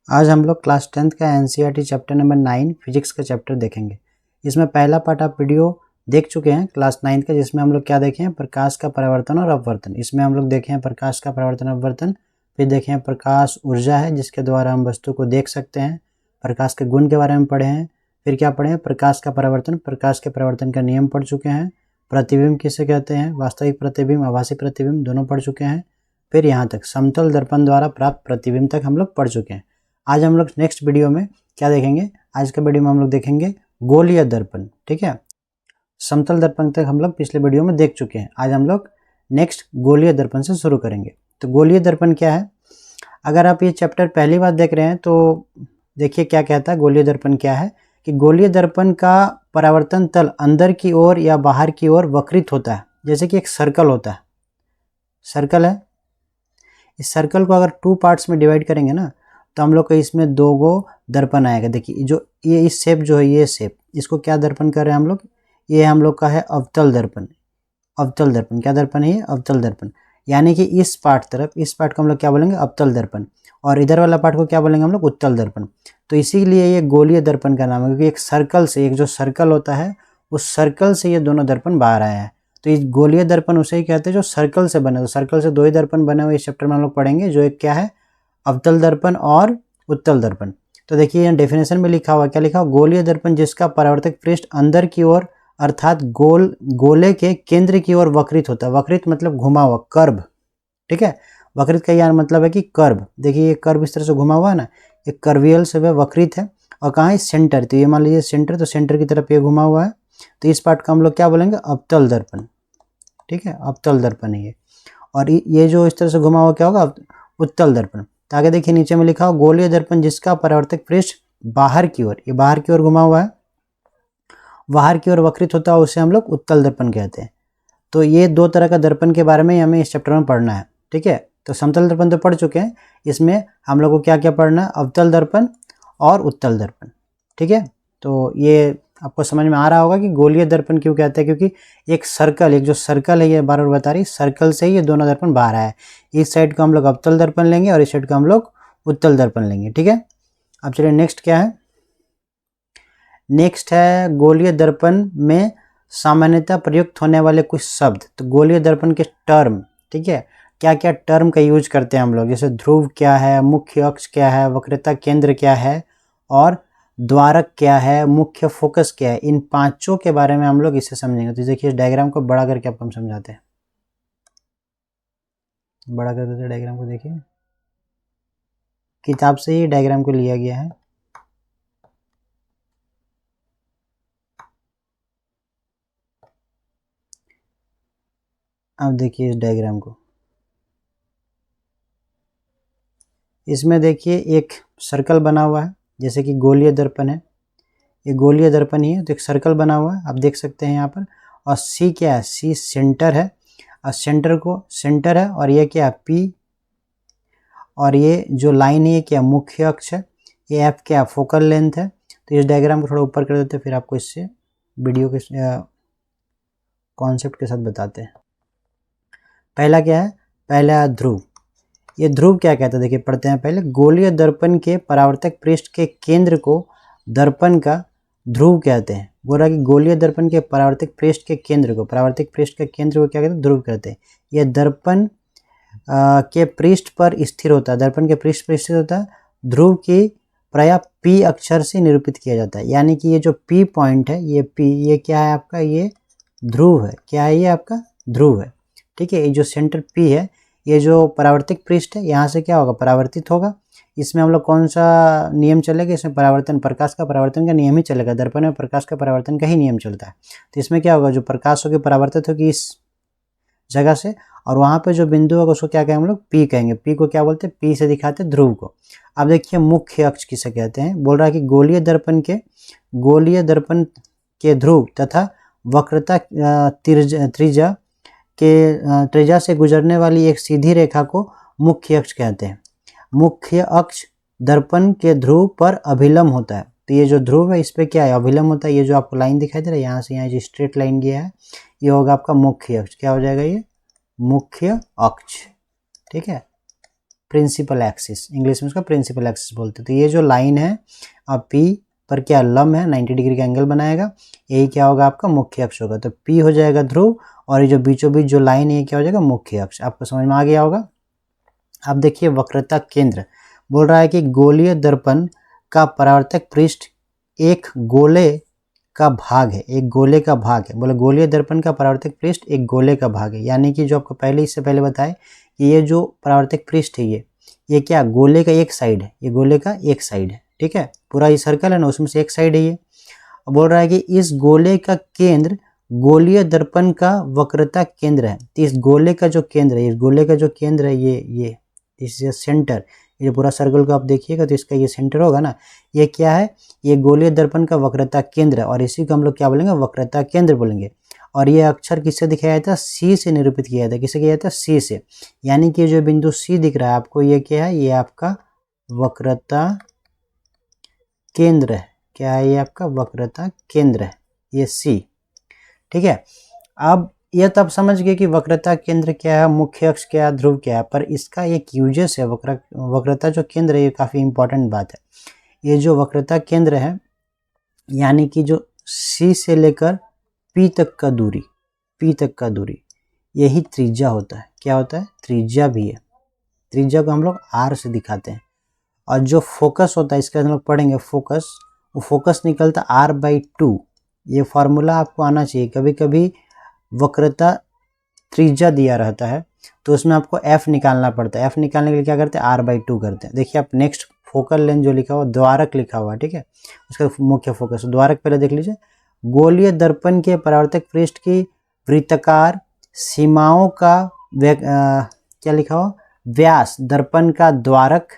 आज हम लोग क्लास 10th का एनसीईआरटी चैप्टर नंबर 9 फिजिक्स का चैप्टर देखेंगे। इसमें पहला पार्ट आप वीडियो देख चुके हैं क्लास 9 का, जिसमें हम लोग क्या देखे हैं, प्रकाश का परावर्तन और अपवर्तन। इसमें हम लोग देखे हैं प्रकाश का परावर्तन अपवर्तन, फिर देखे हैं प्रकाश ऊर्जा है जिसके द्वारा हम वस्तु को देख सकते हैं, प्रकाश के गुण के बारे में पढ़े हैं, फिर क्या पढ़े हैं, प्रकाश का परावर्तन, प्रकाश के परावर्तन का नियम पढ़ चुके हैं, प्रतिबिंब किसे कहते हैं, वास्तविक प्रतिबिंब आभासी प्रतिबिंब दोनों पढ़ चुके हैं, फिर यहाँ तक समतल दर्पण द्वारा प्राप्त प्रतिबिंब तक हम लोग पढ़ चुके हैं। आज हम लोग नेक्स्ट वीडियो में क्या देखेंगे, आज के वीडियो में हम लोग देखेंगे गोलीय दर्पण। ठीक है, समतल दर्पण तक हम लोग पिछले वीडियो में देख चुके हैं। आज हम लोग नेक्स्ट गोलीय दर्पण से शुरू करेंगे। तो गोलीय दर्पण क्या है, अगर आप ये चैप्टर पहली बार देख रहे हैं तो देखिए क्या कहता है। गोलीय दर्पण क्या है कि गोलीय दर्पण का परावर्तन तल अंदर की ओर या बाहर की ओर वक्रित होता है, जैसे कि एक सर्कल होता है, सर्कल है। इस सर्कल को अगर 2 पार्ट्स में डिवाइड करेंगे ना, तो हम लोग को इसमें 2 गो दर्पण आएगा। देखिए जो ये इस शेप जो है, ये शेप, इसको क्या दर्पण कर रहे हैं हम लोग, ये हम लोग का है अवतल दर्पण। अवतल दर्पण क्या दर्पण है, ये अवतल दर्पण। यानी कि इस पार्ट तरफ, इस पार्ट को हम लोग क्या बोलेंगे, अवतल दर्पण, और इधर वाला पार्ट को क्या बोलेंगे हम लोग, उत्तल दर्पण। तो इसीलिए ये गोलीय दर्पण का नाम है, क्योंकि एक सर्कल से, एक जो सर्कल होता है उस सर्कल से ये दोनों दर्पण बाहर आए हैं। तो इस गोलीय दर्पण उसे ही कहते हैं जो सर्कल से बने। तो सर्कल से 2 ही दर्पण बने हुए इस चैप्टर में हम लोग पढ़ेंगे, जो एक क्या है, अवतल दर्पण और उत्तल दर्पण। तो देखिए यहाँ डेफिनेशन में लिखा हुआ, क्या लिखा हुआ, गोलीय दर्पण जिसका परावर्तक पृष्ठ अंदर की ओर अर्थात गोले के केंद्र की ओर वक्रित होता है। वक्रित मतलब घुमा हुआ, कर्व। ठीक है, वक्रित का यार मतलब है कि कर्व। देखिए ये कर्व इस तरह से घुमा हुआ है ना, ये कर्वियल से वह वक्रित है। और कहाँ है, सेंटर। तो ये मान लीजिए सेंटर, तो सेंटर की तरफ ये घुमा हुआ है। तो इस पार्ट का हम लोग क्या बोलेंगे, अवतल दर्पण। ठीक है, अवतल दर्पण है ये। और ये जो इस तरह से घुमा हुआ क्या होगा, उत्तल दर्पण। तो आगे देखिए नीचे में लिखा हो, गोलीय दर्पण जिसका परावर्तक पृष्ठ बाहर की ओर, ये बाहर की ओर घुमा हुआ है, बाहर की ओर वक्रित होता है, उसे हम लोग उत्तल दर्पण कहते हैं। तो ये 2 तरह का दर्पण के बारे में हमें इस चैप्टर में पढ़ना है। ठीक है, तो समतल दर्पण तो पढ़ चुके हैं, इसमें हम लोग को क्या क्या पढ़ना है, अवतल दर्पण और उत्तल दर्पण। ठीक है, तो ये आपको समझ में आ रहा होगा कि गोलीय दर्पण क्यों कहते हैं, क्योंकि एक सर्कल, एक जो सर्कल है, ये बार बार बता रही, सर्कल से ही ये दोनों दर्पण बाहर आया है। इस साइड को हम लोग अवतल दर्पण लेंगे और इस साइड को हम लोग उत्तल दर्पण लेंगे। ठीक है, अब चलिए नेक्स्ट क्या है, नेक्स्ट है गोलीय दर्पण में सामान्यतः प्रयुक्त होने वाले कुछ शब्द। तो गोलीय दर्पण के टर्म, ठीक है, क्या क्या टर्म का यूज करते हैं हम लोग, जैसे ध्रुव क्या है, मुख्य अक्ष क्या है, वक्रता केंद्र क्या है, और द्वारक क्या है, मुख्य फोकस क्या है, इन 5 के बारे में हम लोग इसे समझेंगे। तो देखिए इस डायग्राम को बड़ा करके आपको हम समझाते हैं, बड़ा कर देते हैं डायग्राम को। देखिए किताब से ही डायग्राम को लिया गया है। अब देखिए इस डायग्राम को, इसमें देखिए एक सर्कल बना हुआ है, जैसे कि गोलीय दर्पण है, ये गोलीय दर्पण ही है। तो एक सर्कल बना हुआ है, आप देख सकते हैं यहाँ पर। और सी क्या है, सी सेंटर है, और सेंटर को सेंटर है, और ये क्या है, पी, और ये जो लाइन है ये क्या, मुख्य अक्ष है, ये एफ क्या, फोकल लेंथ है। तो इस डायग्राम को थोड़ा ऊपर कर देते हैं, फिर आपको इससे वीडियो के कॉन्सेप्ट के साथ बताते हैं। पहला क्या है, पहला ध्रुव। ये ध्रुव क्या कहता है, देखिए पढ़ते हैं पहले। गोलीय दर्पण के परावर्तक पृष्ठ के केंद्र को दर्पण का ध्रुव कहते हैं। बोल रहा है कि गोलीय दर्पण के परावर्तक पृष्ठ के केंद्र को, परावर्तक पृष्ठ के केंद्र को क्या कहते हैं, ध्रुव कहते हैं। यह दर्पण के पृष्ठ पर स्थिर होता है, दर्पण के पृष्ठ पर स्थिर होता है। ध्रुव की प्रायः पी अक्षर से निरूपित किया जाता है, यानी कि ये जो पी पॉइंट है, ये पी, ये क्या है आपका, ये ध्रुव है। क्या है, ये आपका ध्रुव है। ठीक है, ये जो सेंटर पी है, ये जो परावर्तिक पृष्ठ है, यहाँ से क्या होगा, परावर्तित होगा। इसमें हम लोग कौन सा नियम चलेगा, इसमें परावर्तन, प्रकाश का परावर्तन का नियम ही चलेगा। दर्पण में प्रकाश का परावर्तन का ही नियम चलता है। तो इसमें क्या होगा, जो प्रकाश होगी परावर्तित होगी इस जगह से, और वहाँ पे जो बिंदु होगा उसको क्या कहेंगे हम लोग, पी कहेंगे। पी को क्या बोलते हैं, पी से दिखाते हैं ध्रुव को। अब देखिए मुख्य अक्ष किसे कहते हैं, बोल रहा है कि गोलीय दर्पण के ध्रुव तथा वक्रता त्रिज्या के त्रिज्या से गुजरने वाली एक सीधी रेखा को मुख्य अक्ष कहते हैं। मुख्य अक्ष दर्पण के ध्रुव पर अभिलंब होता है। तो ये जो ध्रुव है इस पे क्या है, अभिलंब होता है। ये जो आपको लाइन दिखाई दे रहा है, यहाँ से यहाँ जो स्ट्रेट लाइन गया है, ये होगा आपका मुख्य अक्ष। क्या हो जाएगा, ये मुख्य अक्ष। ठीक है, प्रिंसिपल एक्सिस, इंग्लिश में उसका प्रिंसिपल एक्सिस बोलते हैं। तो ये जो लाइन है अब P पर क्या लंब है, 90 डिग्री का एंगल बनाएगा, यही क्या होगा आपका मुख्य अक्ष होगा। तो P हो जाएगा ध्रुव और ये जो बीचों बीच जो लाइन है ये क्या हो जाएगा मुख्य अक्ष। आपको समझ में आ गया होगा। अब देखिए वक्रता केंद्र बोल रहा है कि गोलीय दर्पण का परावर्तक पृष्ठ एक गोले का भाग है, एक गोले का भाग है। बोले गोलीय दर्पण का परावर्तक पृष्ठ एक गोले का भाग है, यानी कि जो आपको पहले इससे पहले बताए कि ये जो परावर्तक पृष्ठ है ये क्या गोले का एक साइड है, ये गोले का एक साइड है, ठीक है। पूरा ये सर्कल है ना उसमें से एक साइड है ये। बोल रहा है कि इस गोले का केंद्र गोलीय दर्पण का वक्रता केंद्र है। तो इस गोले का जो केंद्र है, इस गोले का जो केंद्र है ये इस सेंटर, ये पूरा सर्कल को आप देखिएगा तो इसका ये सेंटर होगा ना, ये क्या है, ये गोलीय दर्पण का वक्रता केंद्र है और इसी को हम लोग क्या बोलेंगे वक्रता केंद्र बोलेंगे। और ये अक्षर किससे दिखाया जाता है, सी से निरूपित किया जाता है। किससे किया जाता है, सी से। यानी कि जो बिंदु सी दिख रहा है आपको ये क्या है, ये आपका वक्रता केंद्र है। क्या है ये आपका वक्रता केंद्र है, ये सी, ठीक है। अब ये तब समझ गए कि वक्रता केंद्र क्या है, मुख्य अक्ष क्या है, ध्रुव क्या है, पर इसका एक यूजेस है वक्रता जो केंद्र है, ये काफ़ी इंपॉर्टेंट बात है। ये जो वक्रता केंद्र है यानी कि जो सी से लेकर पी तक का दूरी, पी तक का दूरी यही त्रिज्या होता है। क्या होता है, त्रिज्या भी है। त्रिज्या को हम लोग आर से दिखाते हैं। और जो फोकस होता है इसका हम लोग पढ़ेंगे फोकस, वो फोकस निकलता r/2। ये फार्मूला आपको आना चाहिए। कभी कभी वक्रता त्रिज्या दिया रहता है तो उसमें आपको f निकालना पड़ता है। f निकालने के लिए क्या करते हैं, r/2 करते हैं। देखिए आप नेक्स्ट फोकल लेंथ जो लिखा हुआ द्वारक लिखा हुआ, ठीक है, उसका मुख्य फोकस द्वारक पहले देख लीजिए। गोलीय दर्पण के परावर्तक पृष्ठ की वृत्ताकार सीमाओं का क्या लिखा हुआ, व्यास दर्पण का द्वारक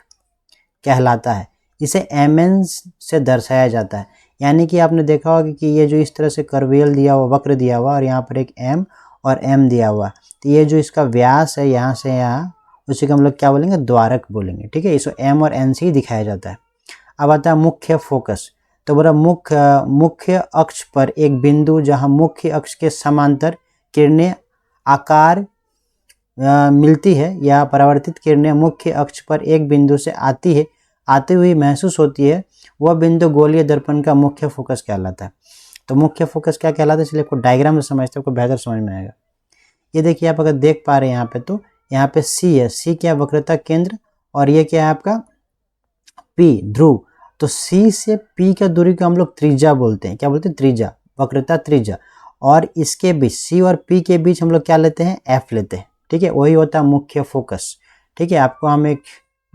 कहलाता है। इसे mn से दर्शाया जाता है। यानी कि आपने देखा होगा कि ये जो इस तरह से कर्वेल दिया हुआ, वक्र दिया हुआ और यहाँ पर एक m और m दिया हुआ, तो ये जो इसका व्यास है यहाँ से यहाँ, उसी को हम लोग क्या बोलेंगे, द्वारक बोलेंगे, ठीक है। इसको m और n से ही दिखाया जाता है। अब आता है मुख्य फोकस। तो बोला मुख्य अक्ष पर एक बिंदु जहाँ मुख्य अक्ष के समांतर किरणें आकार मिलती है या परावर्तित किरणें मुख्य अक्ष पर एक बिंदु से आती हुई महसूस होती है, वह बिंदु गोलीय दर्पण का मुख्य फोकस कहलाता है। तो मुख्य फोकस क्या कहलाता है, इसलिए आपको डायग्राम से समझते आपको बेहतर समझ में आएगा। ये देखिए आप अगर देख पा रहे हैं यहाँ पे, तो यहाँ पे सी है, सी क्या है, वक्रता केंद्र, और ये क्या है आपका पी, ध्रुव। तो सी से पी का दूरी को हम लोग त्रिज्या बोलते हैं। क्या बोलते हैं, त्रिज्या, वक्रता त्रिज्या। और इसके बीच सी और पी के बीच हम लोग क्या लेते हैं, एफ लेते हैं, ठीक है। वही होता है मुख्य फोकस, ठीक है। आपको हम एक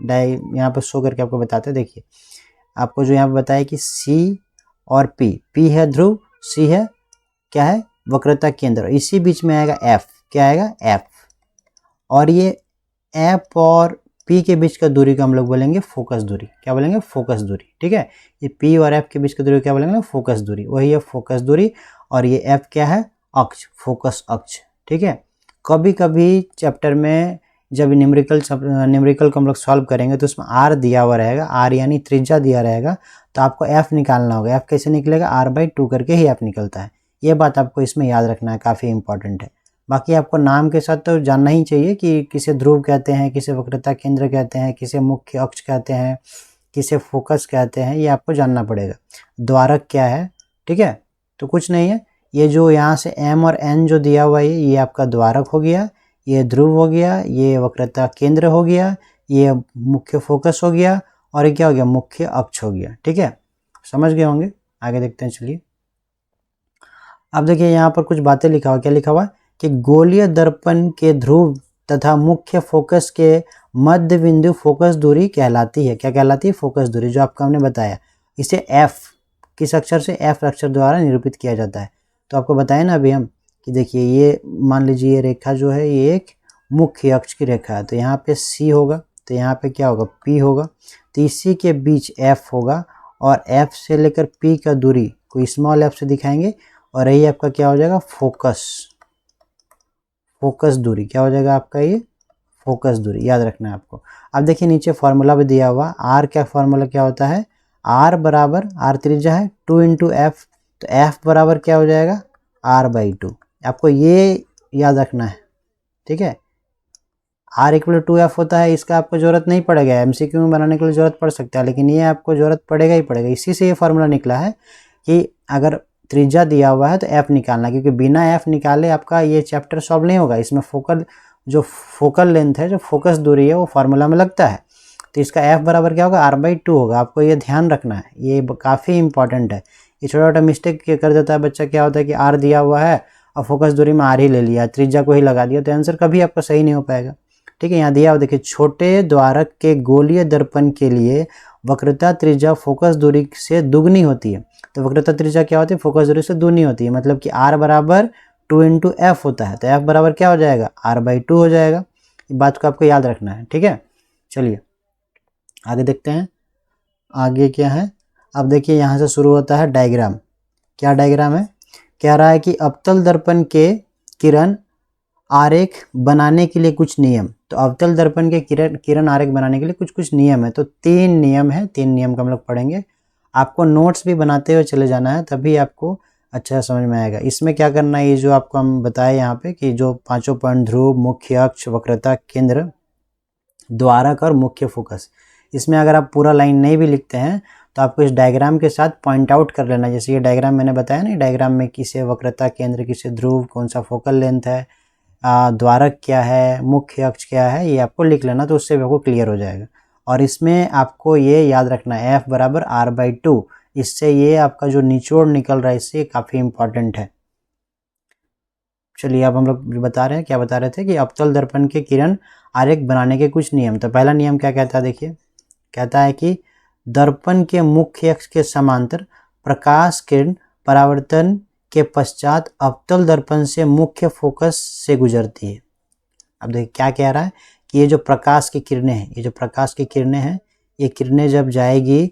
यहाँ पर शो करके आपको बताते हैं। देखिए आपको जो यहाँ पे बताया कि सी और पी है ध्रुव, सी है क्या है, वक्रता केंद्र, इसी बीच में आएगा एफ। क्या आएगा, एफ। और ये एफ और पी के बीच का दूरी को हम लोग बोलेंगे फोकस दूरी। क्या बोलेंगे, फोकस दूरी, ठीक है। ये पी और एफ के बीच का दूरी क्या बोलेंगे, फोकस दूरी, वही है फोकस दूरी। और ये एफ क्या है, अक्ष, फोकस अक्ष, ठीक है। कभी कभी चैप्टर में जब न्यूमेरिकल को हम लोग सॉल्व करेंगे तो उसमें आर दिया हुआ रहेगा, आर यानी त्रिज्या दिया रहेगा, तो आपको एफ निकालना होगा। एफ कैसे निकलेगा, r/2 करके ही एफ निकलता है। ये बात आपको इसमें याद रखना है, काफ़ी इंपॉर्टेंट है। बाकी आपको नाम के साथ तो जानना ही चाहिए कि किसे ध्रुव कहते हैं, किसे वक्रता केंद्र कहते हैं, किसे मुख्य अक्ष कहते हैं, किसे फोकस कहते हैं, ये आपको जानना पड़ेगा। द्वारक क्या है, ठीक है। तो कुछ नहीं है, ये जो यहाँ से m और n जो दिया हुआ है ये आपका द्वारक हो गया, ये ध्रुव हो गया, ये वक्रता केंद्र हो गया, ये मुख्य फोकस हो गया, और ये क्या हो गया, मुख्य अक्ष हो गया, ठीक है। समझ गए होंगे, आगे देखते हैं। चलिए अब देखिए यहाँ पर कुछ बातें लिखा हुआ, क्या लिखा हुआ कि गोलीय दर्पण के ध्रुव तथा मुख्य फोकस के मध्य बिंदु फोकस दूरी कहलाती है। क्या कहलाती है, फोकस दूरी, जो आपको हमने बताया। इसे f किस अक्षर से, f अक्षर द्वारा निरूपित किया जाता है। तो आपको बताया ना अभी हम कि देखिए ये मान लीजिए ये रेखा जो है ये एक मुख्य अक्ष की रेखा है, तो यहाँ पे C होगा, तो यहाँ पे क्या होगा, P होगा, तो इसी के बीच F होगा, और F से लेकर P का दूरी को स्मॉल f से दिखाएंगे, और यही आपका क्या हो जाएगा, फोकस दूरी। क्या हो जाएगा आपका, ये फोकस दूरी, याद रखना है आपको। अब देखिए नीचे फॉर्मूला भी दिया हुआ, R क्या फॉर्मूला क्या होता है, R बराबर, R त्रिज्या है, 2 × F, तो F बराबर क्या हो जाएगा, r/2। आपको ये याद रखना है, ठीक है। R=2F होता है, इसका आपको ज़रूरत नहीं पड़ेगा, MCQ में बनाने के लिए ज़रूरत पड़ सकता है, लेकिन ये आपको ज़रूरत पड़ेगा ही पड़ेगा। इसी से ये फार्मूला निकला है कि अगर त्रिज्या दिया हुआ है तो F निकालना, क्योंकि बिना F निकाले आपका ये चैप्टर सॉल्व नहीं होगा। इसमें फोकल लेंथ है, जो फोकस दूरी है, वो फार्मूला में लगता है। तो इसका F बराबर क्या होगा, R/2 होगा। आपको ये ध्यान रखना है, ये काफ़ी इंपॉर्टेंट है। ये छोटा छोटा मिस्टेक कर देता है बच्चा, क्या होता है कि R दिया हुआ है और फोकस दूरी में R ही ले लिया, त्रिज्या को ही लगा दिया, तो आंसर कभी आपका सही नहीं हो पाएगा। ठीक है, यहाँ दिया हुआ देखिए, छोटे द्वारक के गोलीय दर्पण के लिए वक्रता त्रिज्या फोकस दूरी से दुगनी होती है। तो वक्रता त्रिज्या क्या होती है, फोकस दूरी से दुगनी होती है, मतलब कि R बराबर 2 × F होता है। तो F बराबर क्या हो जाएगा, R/2 हो जाएगा। इस बात को आपको याद रखना है। ठीक है, चलिए आगे देखते हैं। आगे क्या है, अब देखिए यहाँ से शुरू होता है डायग्राम। क्या डायग्राम है, कह रहा है कि अवतल दर्पण के किरण आरेख बनाने के लिए कुछ नियम। तो अवतल दर्पण के किरण आरेख बनाने के लिए कुछ नियम है। तो 3 नियम है, 3 नियम का हम लोग पढ़ेंगे। आपको नोट्स भी बनाते हुए चले जाना है, तभी आपको अच्छा समझ में आएगा। इसमें क्या करना है, ये जो आपको हम बताए यहाँ पे कि जो 5 पॉइंट, ध्रुव, मुख्य अक्ष, वक्रता केंद्र, द्वारक और मुख्य फोकस, इसमें अगर आप पूरा लाइन नहीं भी लिखते हैं तो आपको इस डायग्राम के साथ पॉइंट आउट कर लेना। जैसे ये डायग्राम मैंने बताया ना, डायग्राम में किसे वक्रता केंद्र, किसे ध्रुव, कौन सा फोकल लेंथ है, द्वारक क्या है, मुख्य अक्ष क्या है, ये आपको लिख लेना, तो उससे आपको क्लियर हो जाएगा। और इसमें आपको ये याद रखना है F बराबर R/2। इससे ये आपका जो निचोड़ निकल रहा है, इससे काफ़ी इंपॉर्टेंट है। चलिए अब हम लोग बता रहे हैं, क्या बता रहे थे कि अवतल दर्पण के किरण आरेख बनाने के कुछ नियम। तो पहला नियम क्या कहता है, देखिए कहता है कि दर्पण के मुख्य अक्ष के समांतर प्रकाश किरण परावर्तन के पश्चात अवतल दर्पण से मुख्य फोकस से गुजरती है। अब देखिए क्या कह रहा है कि ये जो प्रकाश की किरणें हैं, ये जो प्रकाश की किरणें हैं, ये किरणें जब जाएगी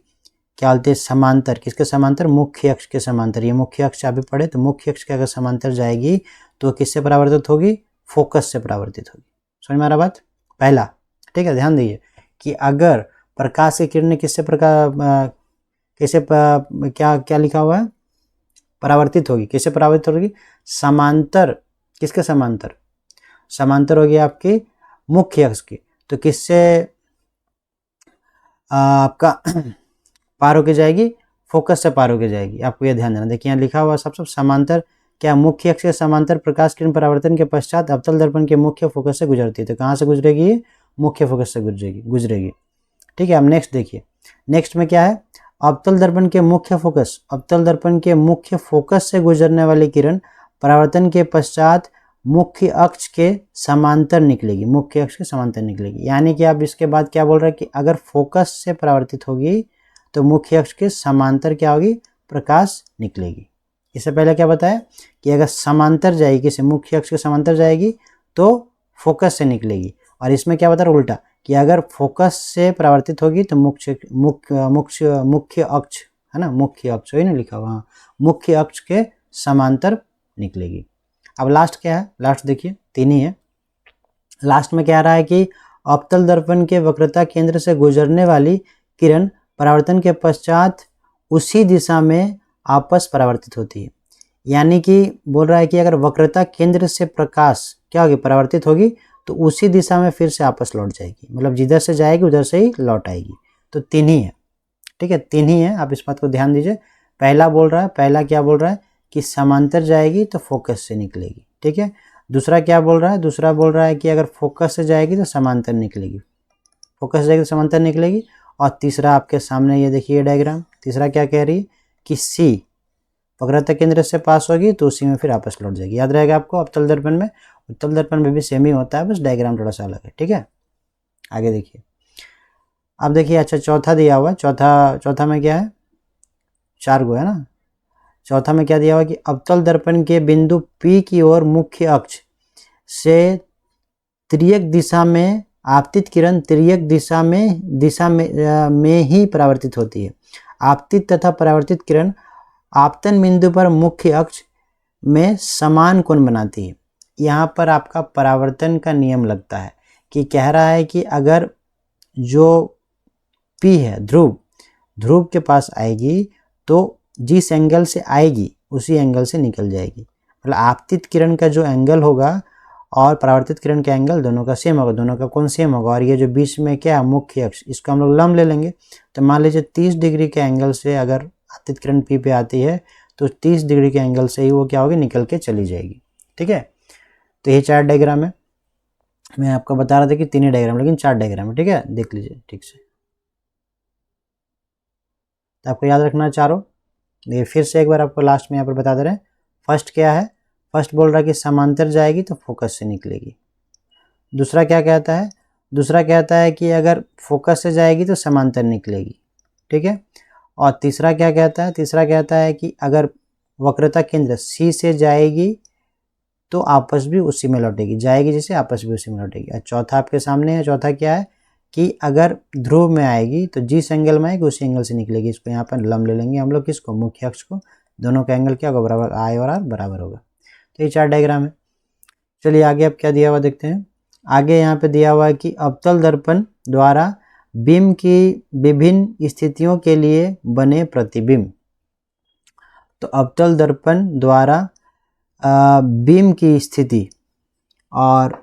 क्या बोलते हैं, समांतर, किसके समांतर, मुख्य अक्ष के समांतर। ये मुख्य अक्ष अभी पढ़े, तो मुख्य अक्ष के अगर समांतर जाएगी तो किससे परावर्तित होगी, फोकस से परावर्तित होगी। समझ में आ रहा बात, पहला। ठीक है, ध्यान दीजिए कि अगर प्रकाश की किरणें किससे क्या क्या लिखा हुआ है, परावर्तित होगी, किससे परावर्तित होगी, समांतर, किसके समांतर, समांतर होगी आपकी मुख्य अक्ष की। तो किससे आपका पार होके जाएगी, फोकस से पार होके जाएगी। आपको यह ध्यान देना। देखिए यहाँ लिखा हुआ सब समांतर, क्या मुख्य अक्ष के समांतर प्रकाश किरण परावर्तन के पश्चात अवतल दर्पण के मुख्य फोकस से गुजरती है। तो कहाँ से गुजरेगी, ये मुख्य फोकस से गुजरेगी। ठीक है, अब नेक्स्ट देखिए, नेक्स्ट में क्या है, अवतल दर्पण के मुख्य फोकस, अवतल दर्पण के मुख्य फोकस से गुजरने वाली किरण परावर्तन के पश्चात मुख्य अक्ष के समांतर निकलेगी, मुख्य अक्ष के समांतर निकलेगी। यानी कि आप इसके बाद क्या बोल रहे हैं कि अगर फोकस से परावर्तित होगी तो मुख्य अक्ष के समांतर क्या होगी, प्रकाश निकलेगी। इससे पहले क्या बताया कि अगर समांतर जाएगी, किसी मुख्य अक्ष के समांतर जाएगी तो फोकस से निकलेगी। और इसमें क्या बता रहा, उल्टा, कि अगर फोकस से परावर्तित होगी तो मुख्य अक्ष है ना, मुख्य अक्ष वही ना लिखा हुआ, हाँ, मुख्य अक्ष के समांतर निकलेगी। अब लास्ट क्या है, लास्ट देखिए 3 ही है। लास्ट में क्या रहा है कि अवतल दर्पण के वक्रता केंद्र से गुजरने वाली किरण परावर्तन के पश्चात उसी दिशा में आपस परावर्तित होती है। यानी कि बोल रहा है कि अगर वक्रता केंद्र से प्रकाश क्या होगी, परावर्तित होगी, तो उसी दिशा में फिर से आपस लौट जाएगी, मतलब जिधर से जाएगी उधर से ही लौट आएगी। तो 3 ही है। ठीक है, 3 ही है, आप इस बात को ध्यान दीजिए। पहला बोल रहा है, पहला क्या बोल रहा है कि समांतर जाएगी तो फोकस से निकलेगी। ठीक है, दूसरा क्या बोल रहा है, दूसरा बोल रहा है कि अगर फोकस से जाएगी तो समांतर निकलेगी, फोकस से जाएगी तो समांतर निकलेगी। और तीसरा आपके सामने ये देखिए डायग्राम, तीसरा क्या कह रही है कि सी वक्रता केंद्र से पास होगी तो उसी में फिर आपस लौट जाएगी। याद रहेगा आपको, अवतल दर्पण में, उत्तल दर्पण में भी सेम ही होता है, बस डायग्राम थोड़ा सा अलग है। ठीक है, आगे देखिए। अब देखिए, अच्छा चौथा दिया हुआ, चौथा में क्या है, 4 गो है ना। चौथा में क्या दिया हुआ कि अवतल दर्पण के बिंदु P की ओर मुख्य अक्ष से तिर्यक दिशा में आपतित किरण तिर्यक दिशा में ही परावर्तित होती है। आपतित तथा परावर्तित किरण आपतन बिंदु पर मुख्य अक्ष में समान कोण बनाती है। यहाँ पर आपका परावर्तन का नियम लगता है कि कह रहा है कि अगर जो P है, ध्रुव के पास आएगी तो जिस एंगल से आएगी उसी एंगल से निकल जाएगी। मतलब आपतित किरण का जो एंगल होगा और परावर्तित किरण का एंगल दोनों का सेम होगा, दोनों का कोण सेम होगा। और ये जो बीच में क्या है मुख्य अक्ष, इसको हम लोग लंब ले लेंगे। तो मान लीजिए 30 डिग्री के एंगल से अगर आपतित किरण पी पे आती है तो 30 डिग्री के एंगल से ही वो क्या होगी, निकल के चली जाएगी। ठीक है, तो ये 4 डायग्राम है। मैं आपको बता रहा था कि 3 ही डायग्राम, लेकिन 4 डायग्राम है। ठीक है, देख लीजिए ठीक से, तो आपको याद रखना है चारों। ये फिर से एक बार आपको लास्ट में यहाँ पर बता दे रहे हैं। फर्स्ट क्या है, फर्स्ट बोल रहा है कि समांतर जाएगी तो फोकस से निकलेगी। दूसरा क्या कहता है, दूसरा कहता है कि अगर फोकस से जाएगी तो समांतर निकलेगी। ठीक है, और तीसरा क्या कहता है, तीसरा कहता है कि अगर वक्रता केंद्र सी से जाएगी तो आपस भी उसी में लौटेगी, जाएगी जैसे आपस भी उसी में लौटेगी। और चौथा आपके सामने है, चौथा क्या है कि अगर ध्रुव में आएगी तो जिस एंगल में आएगी उसी एंगल से निकलेगी। इसको यहाँ पर लंब ले लेंगे हम लोग, किसको, मुख्य अक्ष को। दोनों का एंगल क्या होगा, बराबर, आई और आर बराबर होगा। तो ये 4 डायग्राम है। चलिए आगे अब क्या दिया हुआ देखते हैं। आगे यहाँ पे दिया हुआ है कि अवतल दर्पण द्वारा बीम की विभिन्न स्थितियों के लिए बने प्रतिबिंब। तो अवतल दर्पण द्वारा बीम की स्थिति और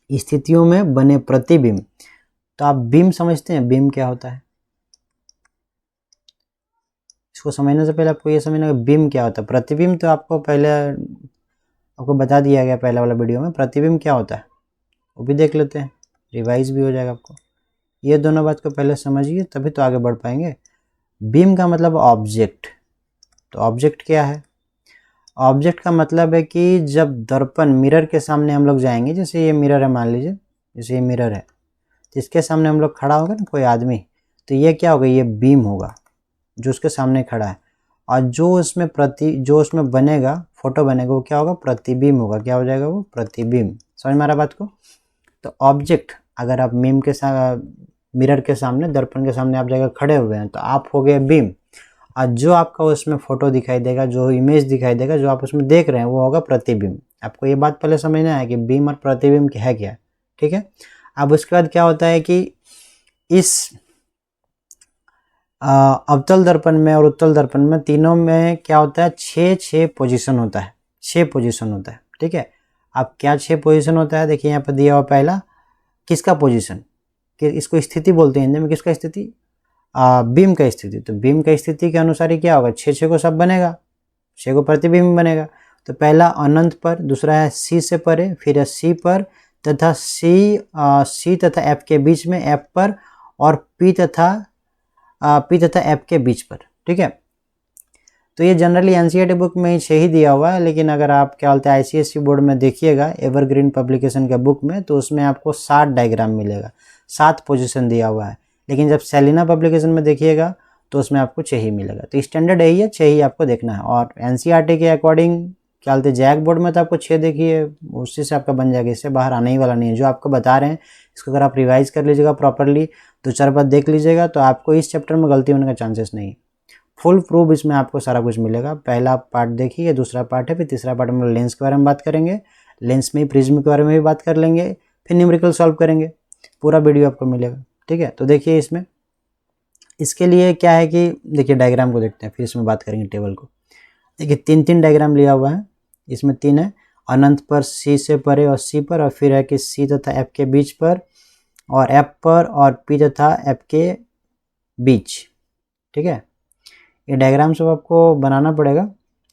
स्थितियों में बने प्रतिबिंब। तो आप बीम समझते हैं, बीम क्या होता है? इसको समझने से पहले आपको ये समझना है बीम क्या होता है। प्रतिबिंब तो आपको पहले आपको बता दिया गया पहला वाला वीडियो में। प्रतिबिंब क्या होता है वो भी देख लेते हैं, रिवाइज भी हो जाएगा आपको। ये दोनों बात को पहले समझिए तभी तो आगे बढ़ पाएंगे। बीम का मतलब ऑब्जेक्ट। तो ऑब्जेक्ट क्या है, ऑब्जेक्ट का मतलब है कि जब दर्पण मिरर के सामने हम लोग जाएंगे, जैसे ये मिरर है मान लीजिए, जैसे ये मिरर है, तो इसके सामने हम लोग खड़ा होगा ना कोई आदमी, तो ये क्या होगा, ये बीम होगा जो उसके सामने खड़ा है। और जो उसमें बनेगा, फोटो बनेगा, वो क्या होगा, प्रतिबिंब होगा। क्या हो जाएगा वो, प्रतिबिंब। समझ में आ रहा बात को। तो ऑब्जेक्ट, अगर आप मिरर के सामने, दर्पण के सामने आप जाकर खड़े हुए हैं तो आप हो गए बीम। और जो आपका उसमें फोटो दिखाई देगा, जो इमेज दिखाई देगा, जो आप उसमें देख रहे हैं, वो होगा प्रतिबिंब। आपको ये बात पहले समझना है कि बीम और प्रतिबिंब है क्या। ठीक है, अब उसके बाद क्या होता है कि इस अवतल दर्पण में और उत्तल दर्पण में, तीनों में क्या होता है, 6 पोजीशन होता है। 6 पोजीशन होता है। ठीक है, अब क्या 6 पोजीशन होता है, देखिए यहाँ पर दिया हुआ पहला, किसका पोजीशन, कि इसको स्थिति बोलते हैं हिंदी में। किसका स्थिति, बीम का स्थिति। तो बीम का स्थिति के अनुसार ही क्या होगा, 6 को सब बनेगा, 6 को प्रतिबिंब बनेगा। तो पहला अनंत पर, दूसरा है सी से परे, फिर है सी पर, तथा सी तथा एफ के बीच में एफ पर, और पी तथा एफ के बीच पर। ठीक है, तो ये जनरली एनसीईआरटी बुक में 6 ही दिया हुआ है, लेकिन अगर आप क्या बोलते हैं आईसीएसई बोर्ड में देखिएगा, एवरग्रीन पब्लिकेशन के बुक में, तो उसमें आपको 7 डायग्राम मिलेगा, 7 पोजीशन दिया हुआ है। लेकिन जब सेलिना पब्लिकेशन में देखिएगा तो उसमें आपको 6 ही मिलेगा। तो स्टैंडर्ड यही है, 6 ही आपको देखना है। और एनसीईआरटी के अकॉर्डिंग क्या बोलते हैं जैक बोर्ड में तो आपको 6 देखिए, उसी से आपका बन जाएगा, इससे बाहर आने ही वाला नहीं है। जो आपको बता रहे हैं इसको अगर आप रिवाइज कर लीजिएगा प्रॉपरली, 2-4 बार देख लीजिएगा, तो आपको इस चैप्टर में गलती होने का चांसेस नहीं। फुल प्रूफ इसमें आपको सारा कुछ मिलेगा। पहला पार्ट देखिए, दूसरा पार्ट है, फिर तीसरा पार्ट में लेंस के बारे में बात करेंगे, लेंस में प्रिज्म के बारे में भी बात कर लेंगे, फिर न्यूमेरिकल सॉल्व करेंगे। पूरा वीडियो आपको मिलेगा। ठीक है, तो देखिए इसमें, इसके लिए क्या है कि देखिए डायग्राम को देखते हैं, फिर इसमें बात करेंगे टेबल को। देखिए 3 डायग्राम लिया हुआ है, इसमें 3 है। अनंत पर, सी से परे और सी पर, और फिर है कि सी तथा एफ के बीच पर, और एफ पर, और पी तथा एफ के बीच। ठीक है, ये डायग्राम सब आपको बनाना पड़ेगा,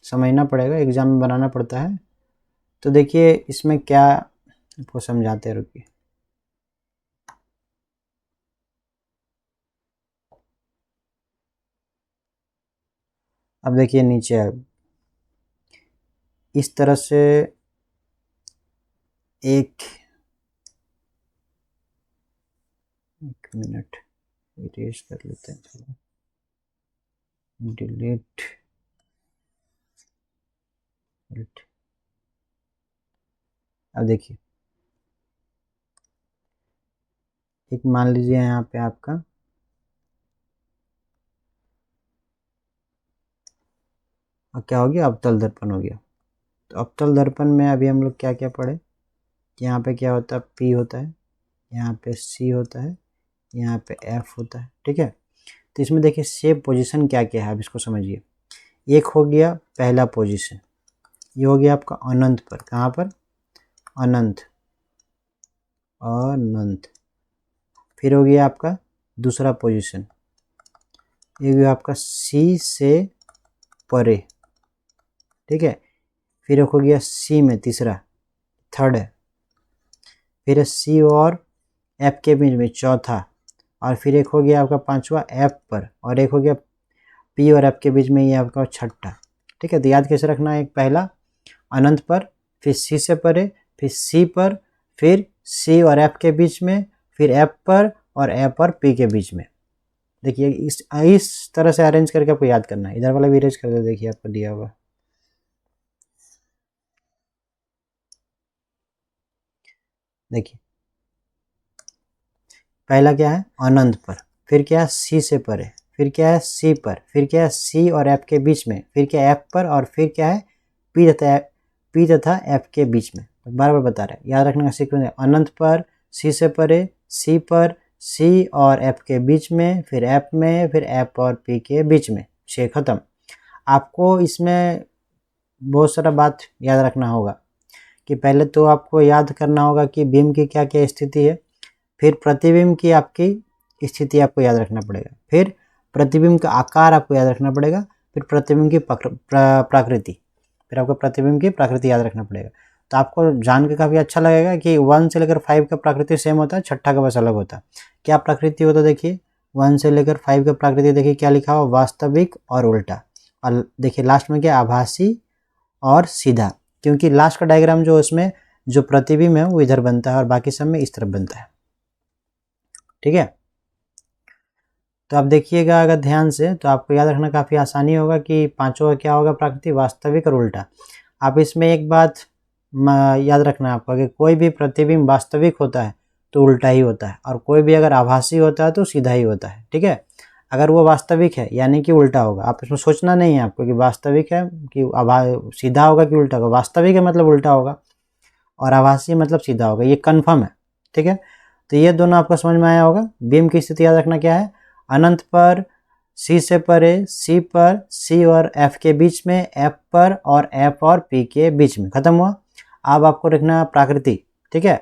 समझना पड़ेगा, एग्जाम में बनाना पड़ता है। तो देखिए इसमें क्या आपको समझाते हैं, रुकिए। अब देखिए नीचे है, इस तरह से एक मिनट इरेज कर लेते हैं, चलो डिलीट। अब देखिए, एक मान लीजिए यहाँ पे आपका क्या हो गया, अवतल दर्पण हो गया। तो अवतल दर्पण में अभी हम लोग क्या क्या पढ़े कि यहाँ पे क्या होता है, पी होता है, यहाँ पे सी होता है, यहाँ पे एफ होता है। ठीक है, तो इसमें देखिए शेप पोजीशन क्या क्या है, अब इसको समझिए। एक हो गया पहला पोजीशन, ये हो गया आपका अनंत पर, कहाँ पर, अनंत, अनंत। फिर हो गया आपका दूसरा पोजीशन, ये भी आपका सी से परे, ठीक है। फिर एक हो गया सी में तीसरा, थर्ड है। फिर सी और एफ के बीच में चौथा, और फिर एक हो गया आपका पांचवा एफ पर, और एक हो गया पी और एफ के बीच में ये आपका छठा, ठीक है। तो याद कैसे रखना है, एक पहला अनंत पर, फिर सी से परे, फिर सी पर, फिर सी और एफ के बीच में, फिर एफ पर और एफ और पी के बीच में। देखिए इस तरह से अरेंज करके आपको याद करना है। इधर वाला भी अरेंज कर दो, देखिए आपको दिया हुआ। देखिए पहला क्या है अनंत पर, फिर क्या है सी से परे, फिर क्या है सी पर, फिर क्या है सी और एफ के बीच में, फिर क्या है एफ पर, और फिर क्या है पी तथा एफ के बीच में। तो बार बार बता रहे हैं, याद रखने का सीक्वेंस है अनंत पर, सी से परे, सी पर, सी और एफ के बीच में, फिर एफ में, फिर एफ और पी के बीच में। 6 खत्म। आपको इसमें बहुत सारा बात याद रखना होगा कि पहले तो आपको याद करना होगा कि बीम की क्या क्या स्थिति है, फिर प्रतिबिंब की आपकी स्थिति आपको याद रखना पड़ेगा, फिर प्रतिबिंब का आकार आपको याद रखना पड़ेगा, फिर प्रतिबिंब की प्रकृति, फिर आपको प्रतिबिंब की प्रकृति याद रखना पड़ेगा। तो आपको जान के काफ़ी अच्छा लगेगा कि 1 से लेकर 5 का प्रकृति सेम होता है, छठा का बस अलग होता है। क्या प्रकृति होता है देखिए, 1 से लेकर 5 का प्रकृति देखिए क्या लिखा हुआ, वास्तविक और उल्टा। और देखिए लास्ट में क्या, आभासी और सीधा, क्योंकि लास्ट का डायग्राम जो उसमें जो प्रतिबिंब है वो इधर बनता है और बाकी सब में इस तरफ बनता है, ठीक है। तो आप देखिएगा अगर ध्यान से, तो आपको याद रखना काफ़ी आसानी होगा कि पांचों का क्या होगा प्रकृति, वास्तविक और उल्टा। आप इसमें एक बात याद रखना आपको कि कोई भी प्रतिबिंब वास्तविक होता है तो उल्टा ही होता है, और कोई भी अगर आभासी होता है तो सीधा ही होता है, ठीक है। अगर वो वास्तविक है यानी कि उल्टा होगा, आप इसमें सोचना नहीं है आपको कि वास्तविक है कि सीधा होगा कि उल्टा होगा। वास्तविक है मतलब उल्टा होगा, और आभासी मतलब सीधा होगा, ये कन्फर्म है, ठीक है। तो ये दोनों आपको समझ में आया होगा। बीम की स्थिति याद रखना क्या है, अनंत पर, सी से परे, सी पर, सी और एफ के बीच में, एफ पर और एफ और पी के बीच में। खत्म हुआ। अब आपको रखना प्रकृति, ठीक है।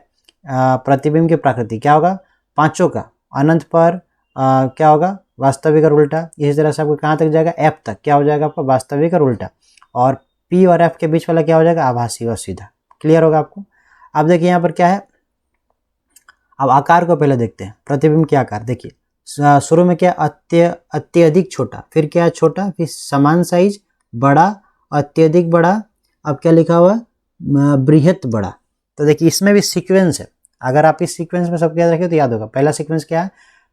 प्रतिबिंब की प्रकृति क्या होगा, पांचों का, अनंत पर क्या होगा, वास्तविक और उल्टा। इसी तरह से आपको कहाँ तक जाएगा, एफ तक क्या हो जाएगा आपका, वास्तविक और उल्टा। और पी और एफ के बीच वाला क्या हो जाएगा, आभासी और सीधा। क्लियर होगा आपको। अब देखिए यहाँ पर क्या है, अब आकार को पहले देखते हैं, प्रतिबिंब के आकार। देखिए शुरू में क्या, अत्यधिक छोटा, फिर क्या है छोटा, फिर समान साइज, बड़ा, अत्यधिक बड़ा, अब क्या लिखा हुआ है, बृहत बड़ा। तो देखिए इसमें भी सीक्वेंस है, अगर आप इस सीक्वेंस में सब याद रखें तो याद होगा। पहला सीक्वेंस क्या है,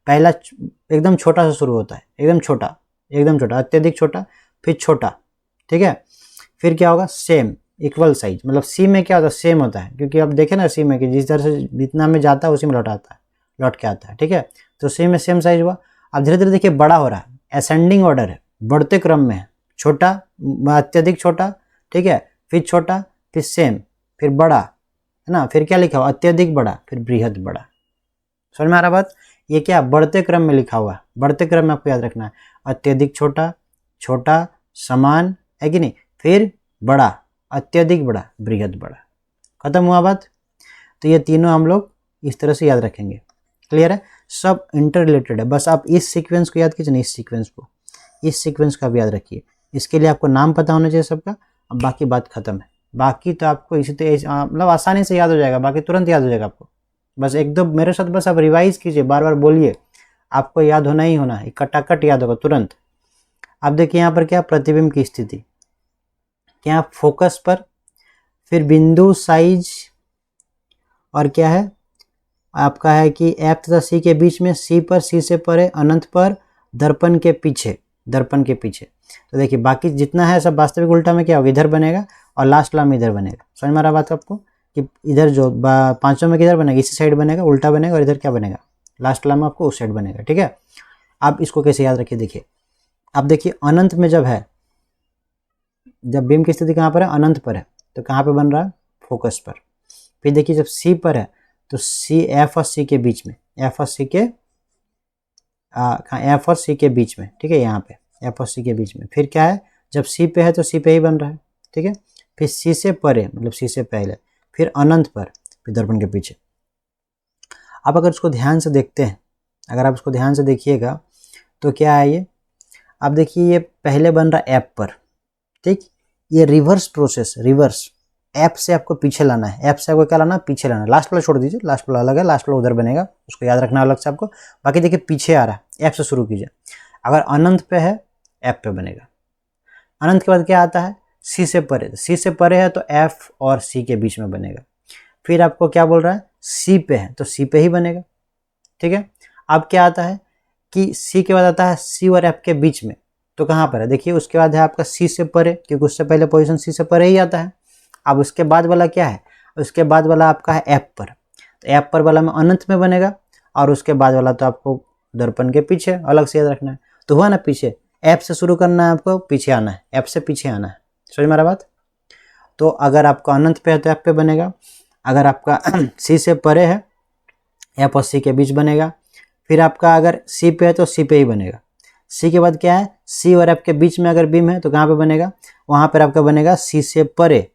पहला एकदम छोटा सा शुरू होता है, एकदम छोटा, एकदम छोटा, अत्यधिक छोटा, फिर छोटा, ठीक है। फिर क्या होगा, सेम, इक्वल साइज, मतलब सी में क्या होता है, सेम होता है, क्योंकि आप देखें ना सी में कि जिस तरह से जितना में जाता है उसी में लौट आता है, लौट के आता है, ठीक है। तो सी में सेम साइज हुआ। अब धीरे धीरे देखिए बड़ा हो रहा है, असेंडिंग ऑर्डर है, बढ़ते क्रम में है, छोटा, अत्यधिक छोटा, ठीक है, फिर छोटा, फिर सेम, फिर बड़ा, है ना, फिर क्या लिखा हुआ, अत्यधिक बड़ा, फिर बृहद बड़ा। समझ में आ रहा बात, ये क्या बढ़ते क्रम में लिखा हुआ है, बढ़ते क्रम में आपको याद रखना है, अत्यधिक छोटा, छोटा, समान, है कि नहीं, फिर बड़ा, अत्यधिक बड़ा, बृहद बड़ा। खत्म हुआ बात। तो ये तीनों हम लोग इस तरह से याद रखेंगे। क्लियर है, सब इंटर रिलेटेड है। बस आप इस सीक्वेंस को याद कीजिए ना, इस सीक्वेंस को, इस सीक्वेंस का भी याद रखिए। इसके लिए आपको नाम पता होना चाहिए सबका, अब बाकी बात खत्म है। बाकी तो आपको इसी तरह मतलब आसानी से याद हो जाएगा, बाकी तुरंत याद हो जाएगा आपको। बस एकदम मेरे साथ बस आप रिवाइज कीजिए, बार बार बोलिए, आपको याद होना ही होना है, कटाकट याद होगा तुरंत। अब देखिए यहाँ पर क्या, प्रतिबिंब की स्थिति, क्या फोकस पर, फिर बिंदु साइज, और क्या है आपका है कि एफ तथा सी के बीच में, सी पर, सी से परे, अनंत पर, दर्पण के पीछे, दर्पण के पीछे। तो देखिए बाकी जितना है सब वास्तविक उल्टा में क्या होगा, इधर बनेगा, और लास्ट लाम इधर बनेगा। समझ में आ रहा बात आपको कि इधर जो पांचों में किधर बनेगा, इसी साइड बनेगा, उल्टा बनेगा, और इधर क्या बनेगा, लास्ट लाम आपको उस साइड बनेगा, ठीक है। आप इसको कैसे याद रखिए, देखिए अब देखिए अनंत में जब है, जब बीम की स्थिति कहाँ पर है, अनंत पर है, तो कहाँ पे बन रहा है, फोकस पर। फिर देखिए जब सी पर है तो सी, एफ और सी के बीच में, एफ और सी के एफ और सी के बीच में, ठीक है, यहाँ पे एफ और सी के बीच में। फिर क्या है, जब सी पे है तो सी पे ही बन रहा है, ठीक है। फिर सी से परे मतलब सी से पहले, फिर अनंत पर, फिर दर्पण के पीछे। आप अगर उसको ध्यान से देखते हैं, अगर आप उसको ध्यान से देखिएगा तो क्या है ये, आप देखिए ये पहले बन रहा ऐप पर, ठीक, ये रिवर्स प्रोसेस, रिवर्स ऐप से आपको पीछे लाना है, ऐप से आपको क्या लाना है, पीछे लाना है। लास्ट वाला छोड़ दीजिए, लास्ट वाला अलग है, लास्ट वाला उधर बनेगा, उसको याद रखना अलग से आपको। बाकी देखिए पीछे आ रहा है, ऐप से शुरू कीजिए। अगर अनंत पे है, ऐप पे बनेगा। अनंत के बाद क्या आता है, सी से परे, सी से परे है तो एफ और सी के बीच में बनेगा। फिर आपको क्या बोल रहा है, सी पे है तो सी पे ही बनेगा, ठीक है। अब क्या आता है कि सी के बाद आता है सी और एफ के बीच में, तो कहाँ पर है, देखिए उसके बाद है आपका सी से परे, क्योंकि उससे पहले पोजीशन सी से परे ही आता है। अब उसके बाद वाला क्या है, उसके बाद वाला आपका है ऐप पर, तो ऐप पर वाला में अनंत में बनेगा, और उसके बाद वाला तो आपको दर्पण के पीछे अलग से याद रखना है। तो हुआ ना पीछे, ऐप से शुरू करना है आपको, पीछे आना है, ऐप से पीछे आना है, समझ में आ रहा बात। तो अगर आपका अनंत पे है तो ऐप पे बनेगा, अगर आपका सी से परे है ऐप और सी के बीच बनेगा। फिर आपका अगर सी पे है तो सी पे ही बनेगा। सी के बाद क्या है, सी और ऐप के बीच में अगर बीम है तो कहाँ पे बनेगा, वहाँ पर आपका बनेगा सी से परे।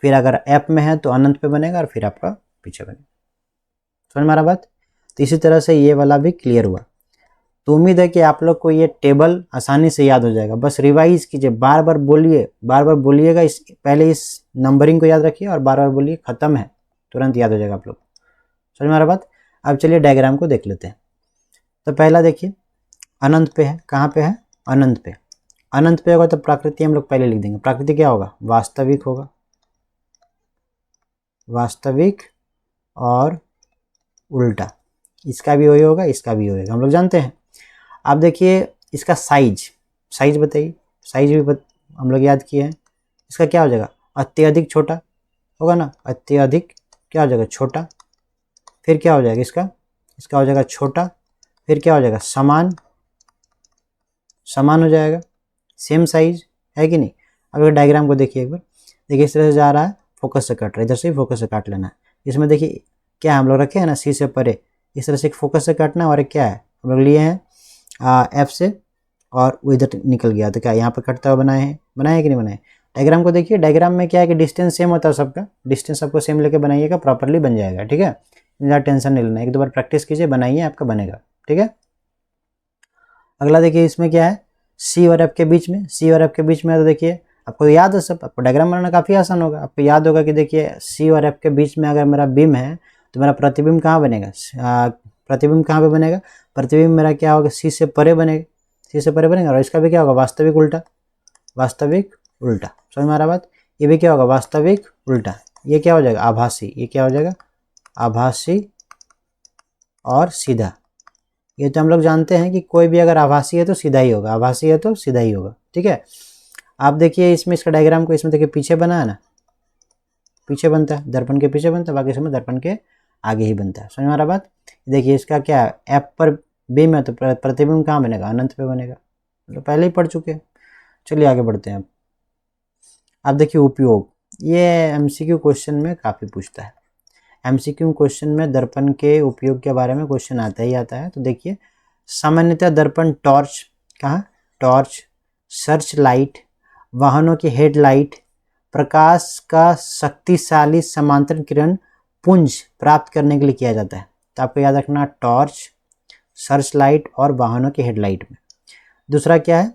फिर अगर ऐप में है तो अनंत पे बनेगा, और फिर आपका पीछे बनेगा। समझ में आ रहा बात। तो इसी तरह से ये वाला भी क्लियर हुआ। तो उम्मीद है कि आप लोग को ये टेबल आसानी से याद हो जाएगा। बस रिवाइज कीजिए, बार बार बोलिए, बार बार बोलिएगा, इस पहले इस नंबरिंग को याद रखिए और बार बार बोलिए, खत्म है, तुरंत याद हो जाएगा आप लोग। समझ में आ रहा बात। अब चलिए डायग्राम को देख लेते हैं। तो पहला देखिए, अनंत पे है, कहाँ पे है, अनंत पे। अनंत पे होगा तो प्रकृति हम लोग पहले लिख देंगे। प्रकृति क्या होगा, वास्तविक होगा, वास्तविक और उल्टा, इसका भी वही होगा, इसका भी होगा, हम लोग जानते हैं। आप देखिए इसका साइज, साइज बताइए, साइज भी हम लोग याद किए हैं। इसका क्या हो जाएगा, अत्यधिक छोटा होगा ना, अत्यधिक क्या हो जाएगा, छोटा। फिर क्या हो जाएगा इसका, इसका हो जाएगा छोटा। फिर क्या हो जाएगा, समान, समान हो जाएगा, सेम साइज है कि नहीं। अब डायग्राम को देखिए एक बार, देखिए इस तरह से जा रहा है, फोकस से कट रहा है, इधर से ही फोकस से काट लेना है। इसमें देखिए क्या हम लोग रखे हैं ना, सी से परे, इस तरह से एक फोकस से काटना है, और एक क्या है हम लोग लिए हैं एफ से, और वो इधर निकल गया, तो क्या यहाँ पर कटता हुआ बनाए हैं, बनाए हैं कि नहीं बनाए। डायग्राम को देखिए, डायग्राम में क्या है कि डिस्टेंस सेम होता है सबका, डिस्टेंस आपको सेम लेके बनाइएगा, प्रॉपरली बन जाएगा, ठीक है। ज़्यादा टेंशन नहीं लेना, एक दो बार प्रैक्टिस कीजिए, बनाइए, आपका बनेगा, ठीक है। अगला देखिए, इसमें क्या है, सी और एफ के बीच में, सी और एफ के बीच में, तो देखिए आपको याद है सब, आपको डायग्राम बनाना काफ़ी आसान होगा। आपको याद होगा कि देखिए सी और एफ के बीच में अगर मेरा बीम है तो मेरा प्रतिबिंब कहाँ बनेगा, प्रतिबिंब कहाँ पे बनेगा, प्रतिबिंब मेरा क्या होगा, सी से परे बनेगा, सी से परे बनेगा। और इसका भी क्या होगा, वास्तविक उल्टा, वास्तविक उल्टा। समझ में आ रहा बात। ये भी क्या होगा, वास्तविक उल्टा। ये क्या हो जाएगा, आभासी, ये क्या हो जाएगा, आभासी और सीधा। ये तो हम लोग जानते हैं कि कोई भी अगर आभासी है तो सीधा ही होगा, आभासी है तो सीधा ही होगा, ठीक है। आप देखिए इसमें, इसका डायग्राम को इसमें देखिए पीछे बना है ना, पीछे बनता है, दर्पण के पीछे बनता है, बाकी समय दर्पण के आगे ही बनता है। समझ में आ रहा बात। देखिए इसका क्या है, ऐप पर बीम है तो प्रतिबिंब कहाँ बनेगा, अनंत पे बनेगा, तो पहले ही पढ़ चुके हैं। चलिए आगे बढ़ते हैं। अब देखिए उपयोग, ये एमसीक्यू क्वेश्चन में काफ़ी पूछता है। एमसीक्यू क्वेश्चन में दर्पण के उपयोग के बारे में क्वेश्चन आता ही आता है। तो देखिए सामान्यतः दर्पण टॉर्च, कहाँ, टॉर्च, सर्च लाइट, वाहनों की हेडलाइट, प्रकाश का शक्तिशाली समांतर किरण पुंज प्राप्त करने के लिए किया जाता है। तो आपको याद रखना, टॉर्च, सर्च लाइट और वाहनों की हेडलाइट में। दूसरा क्या है,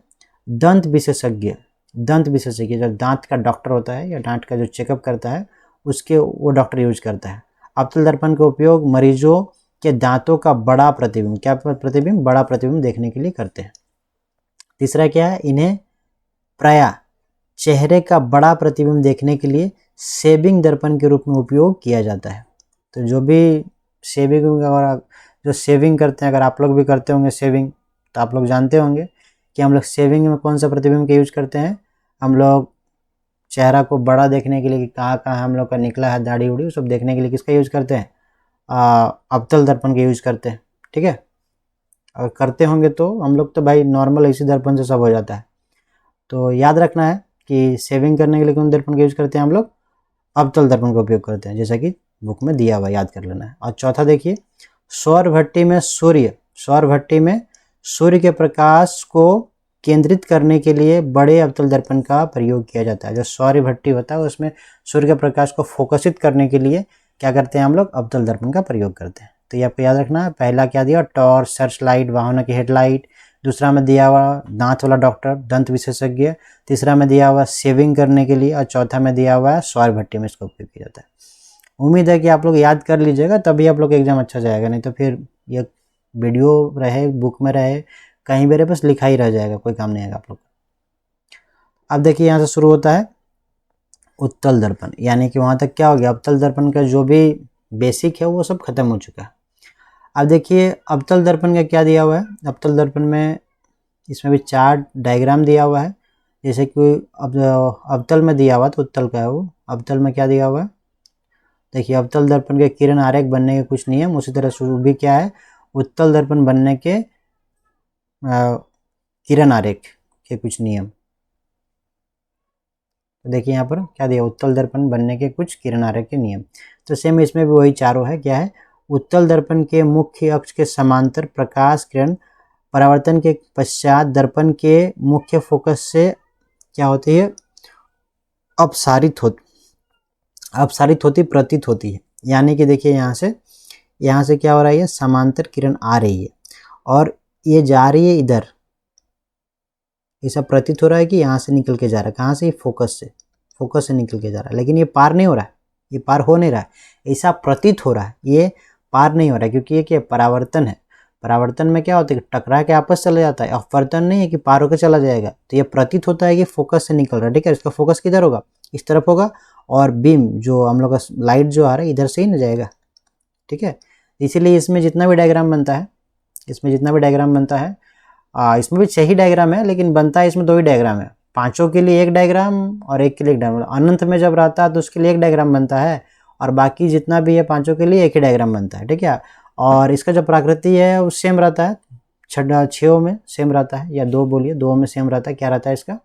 दंत विशेषज्ञ, दंत विशेषज्ञ जो दांत का डॉक्टर होता है या दांत का जो चेकअप करता है उसके, वो डॉक्टर यूज करता है। अवतल दर्पण का उपयोग मरीजों के दांतों का बड़ा प्रतिबिंब, क्या प्रतिबिंब, बड़ा प्रतिबिंब देखने के लिए करते हैं। तीसरा क्या है, इन्हें प्रायः चेहरे का बड़ा प्रतिबिंब देखने के लिए शेविंग दर्पण के रूप में उपयोग किया जाता है। तो जो भी शेविंग, और जो शेविंग करते हैं, अगर आप लोग भी करते होंगे शेविंग, तो आप लोग जानते होंगे कि हम लोग शेविंग में कौन सा प्रतिबिंब का यूज करते हैं। हम लोग चेहरा को बड़ा देखने के लिए कि कहाँ कहाँ हम लोग का निकला है दाढ़ी उड़ी, सब देखने के लिए किसका यूज करते हैं, अवतल दर्पण का यूज करते हैं, ठीक है। अगर करते होंगे तो हम लोग तो भाई नॉर्मल इसी दर्पण से सब हो जाता है। तो याद रखना है कि शेविंग करने के लिए कौन दर्पण का यूज करते हैं, हम लोग अवतल दर्पण का उपयोग करते हैं, जैसा कि बुक में दिया हुआ, याद कर लेना है। और चौथा देखिए, सौर भट्टी में सूर्य, सौर भट्टी में सूर्य के प्रकाश को केंद्रित करने के लिए बड़े अवतल दर्पण का प्रयोग किया जाता है। जो सौर भट्टी होता है उसमें सूर्य के प्रकाश को फोकसित करने के लिए क्या करते हैं हम लोग, अवतल दर्पण का प्रयोग करते हैं। तो ये आपको याद रखना है। पहला क्या दिया, टॉर्च, सर्च लाइट, वाहनों की हेडलाइट। दूसरा में दिया हुआ दांत वाला डॉक्टर, दंत विशेषज्ञ। तीसरा में दिया हुआ शेविंग करने के लिए, और चौथा में दिया हुआ है सौर भट्टी में इसका उपयोग किया जाता है। उम्मीद है कि आप लोग याद कर लीजिएगा, तभी आप लोग एग्जाम अच्छा जाएगा, नहीं तो फिर ये वीडियो रहे, बुक में रहे, कहीं भी रहे, बस लिखा ही रह जाएगा, कोई काम नहीं आएगा आप लोग। अब देखिए यहाँ से शुरू होता है उत्तल दर्पण, यानी कि वहाँ तक क्या हो गया, अवतल दर्पण का जो भी बेसिक है वो सब खत्म हो चुका है। अब देखिए अवतल दर्पण का क्या दिया हुआ है। अवतल दर्पण में इसमें भी 4 डायग्राम दिया हुआ है। जैसे कि अवतल में दिया हुआ तो उत्तल का है वो। अवतल में क्या दिया हुआ है, देखिए अवतल दर्पण के किरण आरेख बनने के कुछ नियम, उसी तरह से भी क्या है, उत्तल दर्पण बनने के किरण आरेख के कुछ नियम। तो देखिए यहाँ पर क्या दिया, उत्तल दर्पण बनने के कुछ किरण आरेख के नियम। तो सेम इसमें भी वही चारों है। क्या है, उत्तल दर्पण के मुख्य अक्ष के समांतर प्रकाश किरण परावर्तन के पश्चात दर्पण के मुख्य फोकस से क्या होती है, अपसारित होती प्रतीत होती है। यानी कि देखिए यहाँ से क्या हो रहा है, ये समांतर किरण आ रही है और ये जा रही है इधर। ऐसा प्रतीत हो रहा है कि यहाँ से निकल के जा रहा है, कहाँ से, फोकस से निकल के जा रहा है, लेकिन ये पार नहीं हो रहा है, ये पार हो नहीं रहा है, ऐसा प्रतीत हो रहा है, ये पार नहीं हो रहा है, क्योंकि ये क्या परावर्तन है। परावर्तन में क्या होता है, टकरा के आपस चला जाता है, अपवर्तन नहीं है कि पार होकर चला जाएगा। तो ये प्रतीत होता है कि फोकस से निकल रहा है, ठीक है। इसका फोकस किधर होगा, इस तरफ होगा, और बीम जो हम लोग का लाइट जो आ रहा है इधर से ही न जाएगा, ठीक है। इसीलिए इसमें जितना भी डायग्राम बनता है, इसमें भी 6 ही डायग्राम है, लेकिन बनता है इसमें 2 ही डायग्राम है। 5 के लिए एक डायग्राम और एक के लिए एक डायग्राम। अनंत में जब रहता है तो उसके लिए एक डायग्राम बनता है, और बाकी जितना भी है 5 के लिए एक ही डायग्राम बनता है, ठीक है। और इसका जो प्रकृति है वो सेम रहता है, 6 में सेम रहता है, या 2 बोलिए, 2 में सेम रहता है। क्या रहता है इसका,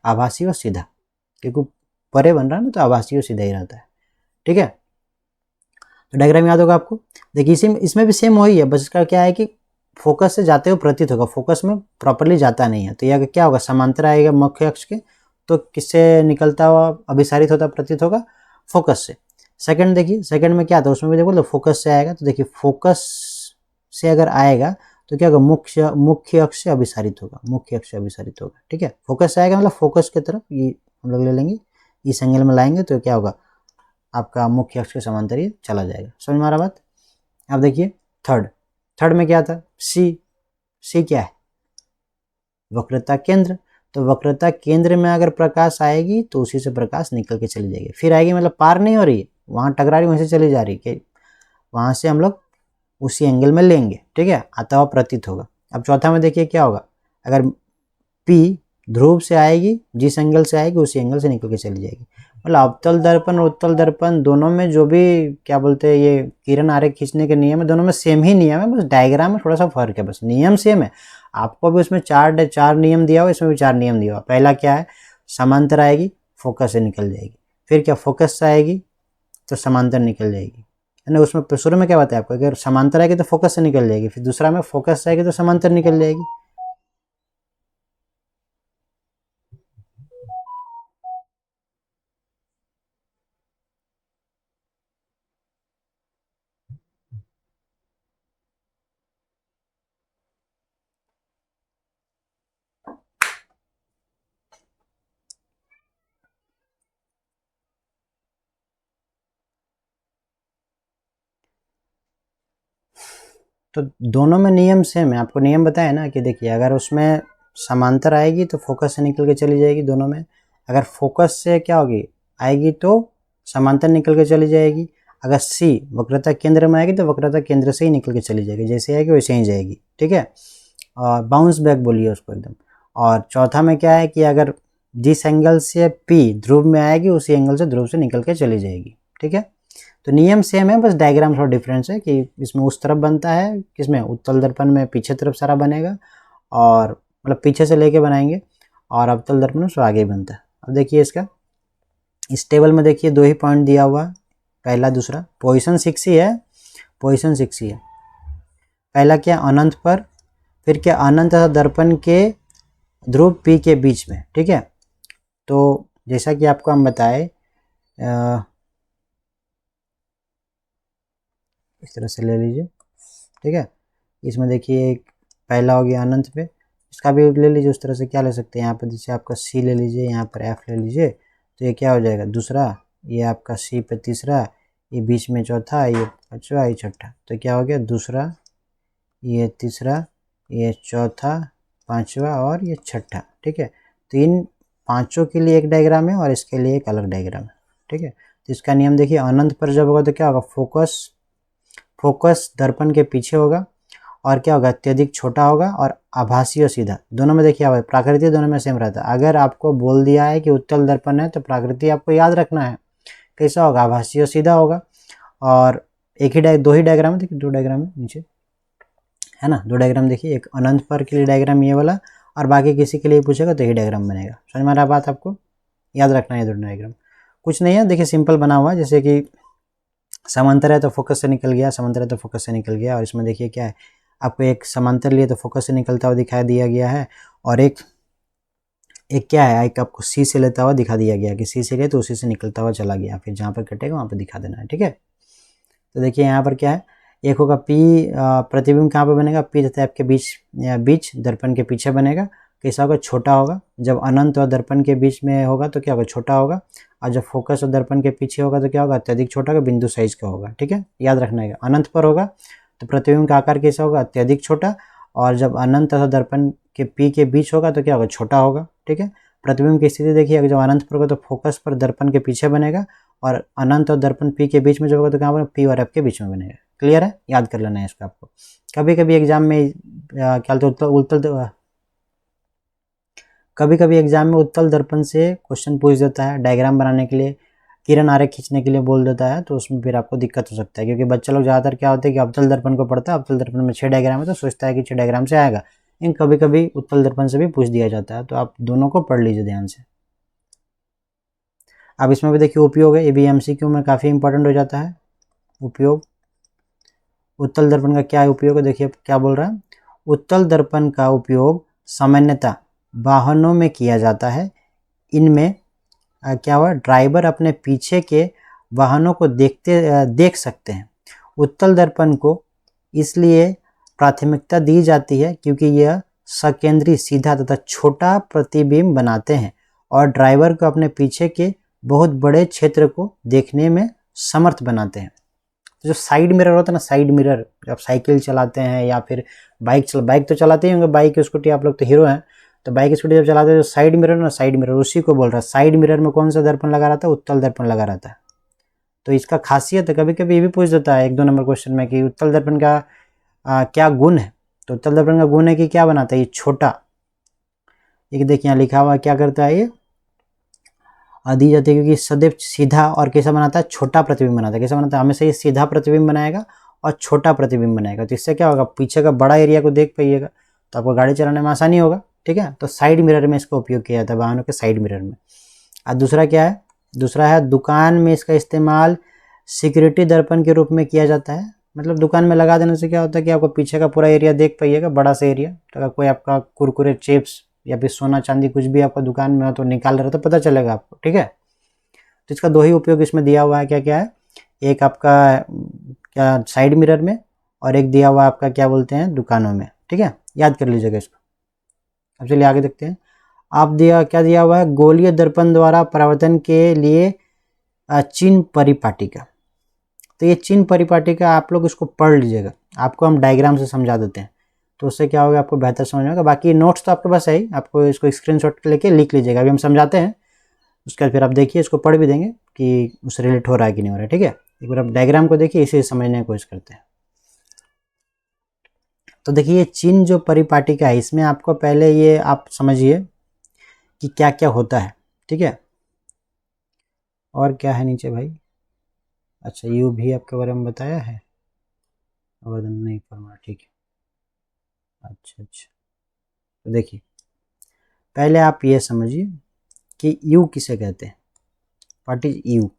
आभासी और सीधा, क्योंकि परे बन रहा है ना, तो आभासी और सीधा ही रहता है, ठीक है। तो डायग्राम याद होगा आपको। देखिए इसमें भी सेम वही है, बस इसका क्या है कि फोकस से जाते हुए प्रतीत होगा, फोकस में प्रॉपर्ली जाता नहीं है। तो यह क्या होगा, समांतर आएगा मुख्य अक्ष के, तो किससे निकलता हुआ अभिसारित होता प्रतीत होगा, फोकस से। सेकंड देखिए, सेकंड में क्या था, उसमें भी देखो फोकस से आएगा। तो देखिए फोकस से अगर आएगा तो क्या होगा, मुख्य अक्ष से अभिसारित होगा, ठीक है। फोकस से आएगा मतलब फोकस की तरफ, ये हम लोग ले लेंगे, इस एंगल में लाएंगे तो क्या होगा, आपका मुख्य अक्ष के समांतर ये चला जाएगा। समझ में आ रहा बात। अब देखिए थर्ड में क्या था, सी क्या है, वक्रता केंद्र। तो वक्रता केंद्र में अगर प्रकाश आएगी तो उसी से प्रकाश निकल के चली जाएगी, फिर आएगी मतलब पार नहीं हो रही है, वहां टकरा रही, वहीं से चली जा रही है, कि वहां से हम लोग उसी एंगल में लेंगे, ठीक है, आता हुआ प्रतीत होगा। अब चौथा में देखिए क्या होगा, अगर पी ध्रुव से आएगी, जिस एंगल से आएगी उसी एंगल से निकल के चली जाएगी। मतलब अवतल दर्पण और उत्तल दर्पण दोनों में जो भी क्या बोलते हैं ये किरण आरेख खींचने के नियम है, दोनों में सेम ही नियम है, बस डायग्राम में थोड़ा सा फर्क है, बस नियम सेम है। आपको भी उसमें 4 नियम दिया हुआ, इसमें भी 4 नियम दिया हुआ। पहला क्या है, समांतर आएगी फोकस से निकल जाएगी, फिर क्या, फोकस से आएगी तो समांतर निकल जाएगी, है ना। उसमें शुरू में क्या बताया आपको, अगर समांतर आएगी तो फोकस से निकल जाएगी, फिर दूसरा में फोकस से आएगी तो समांतर निकल जाएगी। तो दोनों में नियम सेम है, आपको नियम बताया ना कि देखिए अगर उसमें समांतर आएगी तो फोकस से निकल के चली जाएगी दोनों में, अगर फोकस से क्या होगी आएगी तो समांतर निकल के चली जाएगी, अगर सी वक्रता केंद्र में आएगी तो वक्रता केंद्र से ही निकल के चली जाएगी, जैसे आएगी वैसे ही जाएगी, ठीक है। और बाउंस बैक बोलिए उसको एकदम। और चौथा में क्या है कि अगर जिस एंगल से पी ध्रुव में आएगी उसी एंगल से ध्रुव से निकल के चली जाएगी, ठीक है। तो नियम सेम है, बस डायग्राम थोड़ा डिफरेंस है कि इसमें उस तरफ बनता है, किसमें उत्तल दर्पण में पीछे तरफ सारा बनेगा, और मतलब पीछे से लेके बनाएंगे, और अवतल दर्पण में सो आगे बनता है। अब देखिए इसका, इस टेबल में देखिए 2 ही पॉइंट दिया हुआ, पहला दूसरा, पोजीशन 6 ही है, पहला क्या अनंत पर, फिर क्या अनंत दर्पण के ध्रुव P के बीच में, ठीक है। तो जैसा कि आपको हम बताए इस तरह से ले लीजिए, ठीक है। इसमें देखिए एक पहला हो गया अनंत पे, इसका भी ले लीजिए उस तरह से। क्या ले सकते हैं यहाँ पर, जैसे आपका C ले लीजिए, यहाँ पर F ले लीजिए, तो ये क्या हो जाएगा दूसरा, ये आपका C पे तीसरा, ये बीच में चौथा, ये पांचवा, ये छठा। तो क्या हो गया दूसरा, ये तीसरा, ये चौथा, पांचवा और ये छठा, ठीक है। तो इन पांचों के लिए एक डायग्राम है और इसके लिए एक अलग डायग्राम है, ठीक है। तो इसका नियम देखिए, अनंत पर जब होगा तो क्या होगा, फोकस दर्पण के पीछे होगा, और क्या होगा, अत्यधिक छोटा होगा, और आभासी और सीधा दोनों में देखिए आवाज, प्राकृतिक दोनों में सेम रहता है। अगर आपको बोल दिया है कि उत्तल दर्पण है तो प्राकृतिक आपको याद रखना है कैसा होगा, आभासी और सीधा होगा। और एक ही दो ही डायग्राम है, देखिए दो डायग्राम है नीचे, है ना, दो डायग्राम देखिए, एक अनंत पर के लिए डायग्राम ये वाला, और बाकी किसी के लिए पूछेगा तो यही डायग्राम बनेगा। समझ में आ रहा बात, आपको याद रखना है ये दो डायग्राम। कुछ नहीं है, देखिए सिंपल बना हुआ है, जैसे कि समांतर है तो फोकस से निकल गया, समांतर है तो फोकस से निकल गया। और इसमें देखिए क्या है, आपको एक समांतर लिए तो फोकस से निकलता हुआ दिखाई दिया गया है, और एक क्या है, एक आपको सी से लेता हुआ दिखा दिया गया कि सी से गए तो उसी से निकलता हुआ चला गया, फिर जहाँ पर कटेगा वहाँ पर दिखा देना है, ठीक है। तो देखिए यहाँ पर क्या है, एक होगा P, प्रतिबिंब कहाँ पर बनेगा, P तथा F के बीच दर्पण के पीछे बनेगा। कैसा होगा, छोटा होगा। जब अनंत और दर्पण के बीच में होगा तो क्या होगा, छोटा होगा। और जब फोकस और दर्पण के पीछे होगा तो क्या होगा, अत्यधिक छोटा होगा, बिंदु साइज का होगा, ठीक है, याद रखना है। अनंत पर होगा तो प्रतिबिंब का आकार कैसा होगा, अत्यधिक छोटा। और जब अनंत तथा दर्पण के P के बीच होगा तो क्या होगा, छोटा होगा, ठीक है। प्रतिबिंब की स्थिति देखिए, अगर जब अनंत पर होगा तो फोकस पर दर्पण के पीछे बनेगा, और अनंत और दर्पण P के बीच में जो होगा तो कहाँ पर, P और F के बीच में बनेगा। क्लियर है, याद कर लेना है इसका आपको। कभी कभी एग्जाम में कभी कभी एग्जाम में उत्तल दर्पण से क्वेश्चन पूछ देता है, डायग्राम बनाने के लिए, किरण आरेख खींचने के लिए बोल देता है, तो उसमें फिर आपको दिक्कत हो सकता है, क्योंकि बच्चे लोग ज़्यादातर क्या होता है कि अवतल दर्पण को पढ़ता है, अवतल दर्पण में 6 डायग्राम है तो सोचता है कि 6 डायग्राम से आएगा। लेकिन कभी कभी उत्तल दर्पण से भी पूछ दिया जाता है, तो आप दोनों को पढ़ लीजिए ध्यान से। अब इसमें भी देखिए उपयोग है, ये भी MCQ में काफ़ी इंपॉर्टेंट हो जाता है। उपयोग, उत्तल दर्पण का क्या उपयोग है, देखिए क्या बोल रहा है, उत्तल दर्पण का उपयोग सामान्यतः वाहनों में किया जाता है। इनमें क्या हुआ, ड्राइवर अपने पीछे के वाहनों को देख सकते हैं। उत्तल दर्पण को इसलिए प्राथमिकता दी जाती है क्योंकि यह सकेंद्री, सीधा तथा छोटा प्रतिबिंब बनाते हैं और ड्राइवर को अपने पीछे के बहुत बड़े क्षेत्र को देखने में समर्थ बनाते हैं। जो साइड मिरर होता है ना, साइड मिरर, जब साइकिल चलाते हैं या फिर बाइक तो चलाते ही होंगे, बाइक स्कूटी, आप लोग तो हीरो हैं, तो बाइक स्कूटी जब चलाते हैं तो साइड मिरर ना, साइड मिरर उसी को बोल रहा है। साइड मिरर में कौन सा दर्पण लगा रहता है, उत्तल दर्पण लगा रहता है। तो इसका खासियत है, कभी कभी ये भी पूछ देता है 1-2 नंबर क्वेश्चन में कि उत्तल दर्पण का क्या गुण है। तो उत्तल दर्पण का गुण है कि क्या बनाता है, ये छोटा, एक देखिए यहाँ लिखा हुआ क्या करता है, ये दी जाती है क्योंकि सदैव सीधा और कैसा बनाता है, छोटा प्रतिबिंब बनाता है। कैसा बनाता है, हमेशा ये सीधा प्रतिबिंब बनाएगा और छोटा प्रतिबिंब बनाएगा। तो इससे क्या होगा, पीछे का बड़ा एरिया को देख पाइएगा तो आपको गाड़ी चलाने में आसानी होगा, ठीक है। तो साइड मिरर में इसका उपयोग किया जाता है, वाहनों के साइड मिरर में। और दूसरा क्या है, दूसरा है दुकान में इसका इस्तेमाल सिक्योरिटी दर्पण के रूप में किया जाता है। मतलब दुकान में लगा देने से क्या होता है कि आपको पीछे का पूरा एरिया देख पाइएगा, बड़ा सा एरिया। तो अगर कोई आपका कुरकुरे, चिप्स या फिर सोना चांदी कुछ भी आपका दुकान में हो तो निकाल रहा तो पता चलेगा आपको, ठीक है। तो इसका 2 ही उपयोग इसमें दिया हुआ है, क्या क्या है, एक आपका क्या साइड मिरर में, और एक दिया हुआ आपका क्या बोलते हैं, दुकानों में, ठीक है, याद कर लीजिएगा इसको। अब चलिए आगे देखते हैं। आप क्या दिया हुआ है, गोलीय दर्पण द्वारा परावर्तन के लिए चिन्ह परिपाटिका। तो ये चिन्ह परिपाटिका आप लोग इसको पढ़ लीजिएगा, आपको हम डायग्राम से समझा देते हैं, तो उससे क्या होगा, आपको बेहतर समझ में आएगा। बाकी नोट्स तो आपके पास है ही, आपको इसको स्क्रीनशॉट लेके लिख लीजिएगा, अभी हम समझाते हैं, उसके बाद फिर आप देखिए, इसको पढ़ भी देंगे कि उससे रिलेट हो रहा है कि नहीं हो रहा है, ठीक है। एक बार आप डायग्राम को देखिए, इसे समझने की कोशिश करते हैं। तो देखिए ये चिन्ह जो परिपाटिका है, इसमें आपको पहले ये आप समझिए कि क्या क्या होता है, ठीक है। और क्या है नीचे भाई, अच्छा यू भी आपके बारे में बताया है, आवेदन नहीं फॉर्मूला, ठीक है, अच्छा अच्छा। तो देखिए पहले आप ये समझिए कि यू किसे कहते हैं, व्हाट इज यू।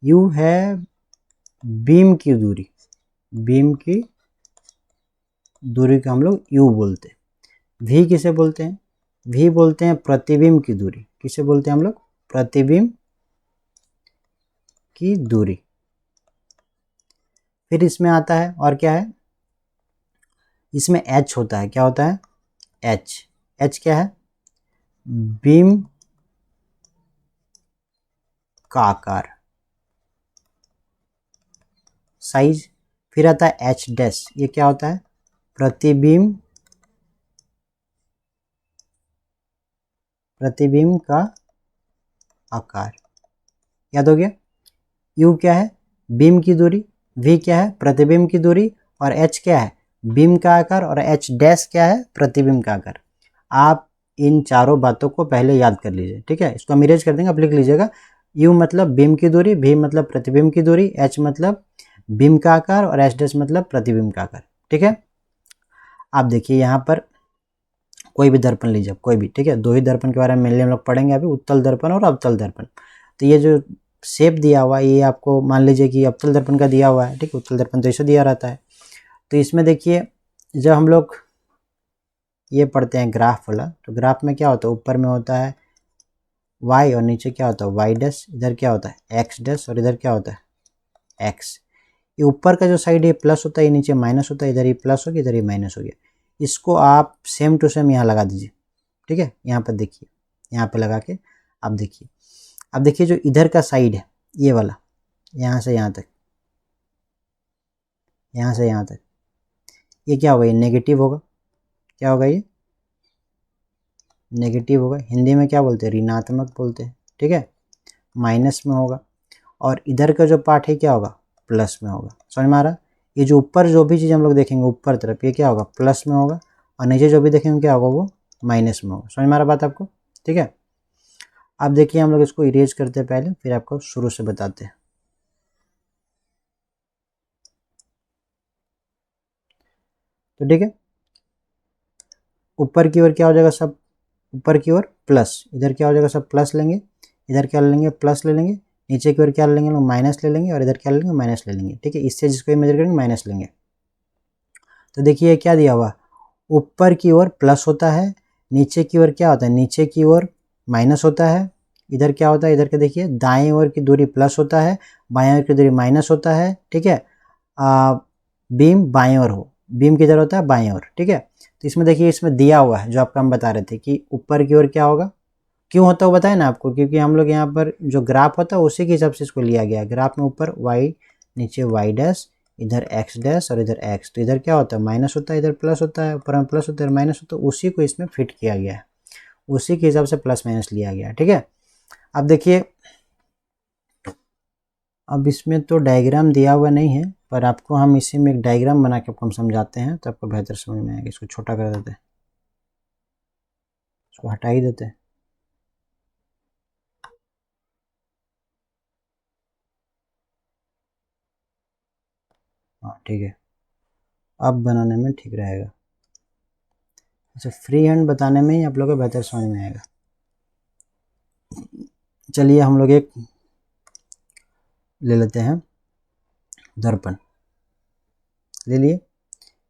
यू है बीम की दूरी, बीम की दूरी को हम लोग यू बोलते हैं। वी किसे बोलते हैं, वी बोलते हैं प्रतिबिंब की दूरी। किसे बोलते हैं हम लोग? प्रतिबिंब की दूरी। फिर इसमें आता है और क्या है, इसमें h होता है। क्या होता है? h। h क्या है? बीम का आकार, साइज। फिर आता है एच डैश। ये क्या होता है? प्रतिबिंब का आकार। याद हो गया? यू क्या है? बीम की दूरी। वी क्या है? प्रतिबिंब की दूरी। और एच क्या है? बीम का आकार। और एच डैश क्या है? प्रतिबिंब का आकार। आप इन चारों बातों को पहले याद कर लीजिए, ठीक है। इसको हम इरेज कर देंगे, आप लिख लीजिएगा। यू मतलब बीम की दूरी, वी मतलब प्रतिबिंब की दूरी, एच मतलब बीम का आकार, और एच डैश मतलब प्रतिबिंब का आकार, ठीक है। आप देखिए यहाँ पर कोई भी दर्पण लीजिए, कोई भी, ठीक है। दो ही दर्पण के बारे में मेनली हम लोग पढ़ेंगे अभी, उत्तल दर्पण और अवतल दर्पण। तो ये जो शेप दिया हुआ है, ये आपको मान लीजिए कि अवतल दर्पण का दिया हुआ है, ठीक है। उत्तल दर्पण तो ऐसे दिया रहता है। तो इसमें देखिए, जब हम लोग ये पढ़ते हैं ग्राफ वाला, तो ग्राफ में क्या होता है? ऊपर में होता है y और नीचे क्या होता है? y dash. इधर क्या होता है? x dash. और इधर क्या होता है? x। ये ऊपर का जो साइड है प्लस होता है, ये नीचे माइनस होता है। इधर ये प्लस हो गया, इधर ये माइनस हो गया। इसको आप सेम टू सेम यहाँ लगा दीजिए, ठीक है। यहाँ पर देखिए, यहाँ पे लगा के आप देखिए। अब देखिए जो इधर का साइड है, ये वाला, यहाँ से यहाँ तक, यहाँ से यहाँ तक, ये क्या होगा? ये नेगेटिव होगा। क्या होगा? ये नेगेटिव होगा। हिंदी में क्या बोलते हैं? ऋणात्मक बोलते हैं, ठीक है। माइनस में होगा। और इधर का जो पार्ट है क्या होगा? प्लस में होगा। समझ में आ रहा? ये जो ऊपर जो भी चीज़ हम लोग देखेंगे ऊपर तरफ, ये क्या होगा? प्लस में होगा। और नीचे जो भी देखेंगे क्या होगा? वो माइनस में होगा। समझ में आ रहा बात आपको? ठीक है। अब देखिए, हम लोग इसको इरेज करते हैं पहले, फिर आपको शुरू से बताते हैं। तो ठीक है, ऊपर की ओर क्या हो जाएगा? सब ऊपर की ओर प्लस। इधर क्या हो जाएगा? सब प्लस लेंगे। इधर क्या ले लेंगे? प्लस ले लेंगे। नीचे की ओर क्या ले लेंगे? लोग माइनस ले लेंगे। और इधर क्या ले लेंगे? माइनस ले लेंगे, ठीक है। इससे जिसको मेजर करेंगे माइनस लेंगे। तो देखिए क्या दिया हुआ, ऊपर की ओर प्लस होता है, नीचे की ओर क्या होता है? नीचे की ओर माइनस होता है। इधर क्या होता है? इधर के देखिए, दाएं ओर की दूरी प्लस होता है, बाएं ओर की दूरी माइनस होता है, ठीक है। बीम बाएं ओर हो, बीम किधर होता है? बाएं ओर, ठीक है। तो इसमें देखिए, इसमें दिया हुआ है जो आपका हम बता रहे थे कि ऊपर की ओर क्या होगा, क्यों होता है वो बताया ना आपको, क्योंकि हम लोग यहाँ पर जो ग्राफ होता है उसी के हिसाब से इसको लिया गया। ग्राफ में ऊपर y, नीचे y डैश, इधर x डैश और इधर x। तो इधर क्या होता है? माइनस होता है, इधर प्लस होता है, ऊपर में प्लस होता है, माइनस होता है। उसी को इसमें फिट किया गया है, उसी के हिसाब से प्लस माइनस लिया गया है, ठीक है। अब देखिए, अब इसमें तो डायग्राम दिया हुआ नहीं है, पर आपको हम इसी में एक डायग्राम बना के आपको हम समझाते हैं, तो आपको बेहतर समझ में आएगा। इसको छोटा कर देते हैं, इसको हटा ही देते हैं। हाँ ठीक है, अब बनाने में ठीक रहेगा। अच्छा, फ्री हैंड बताने में ही आप लोगों को बेहतर समझ में आएगा। चलिए हम लोग एक ले लेते हैं दर्पण, ले लिए।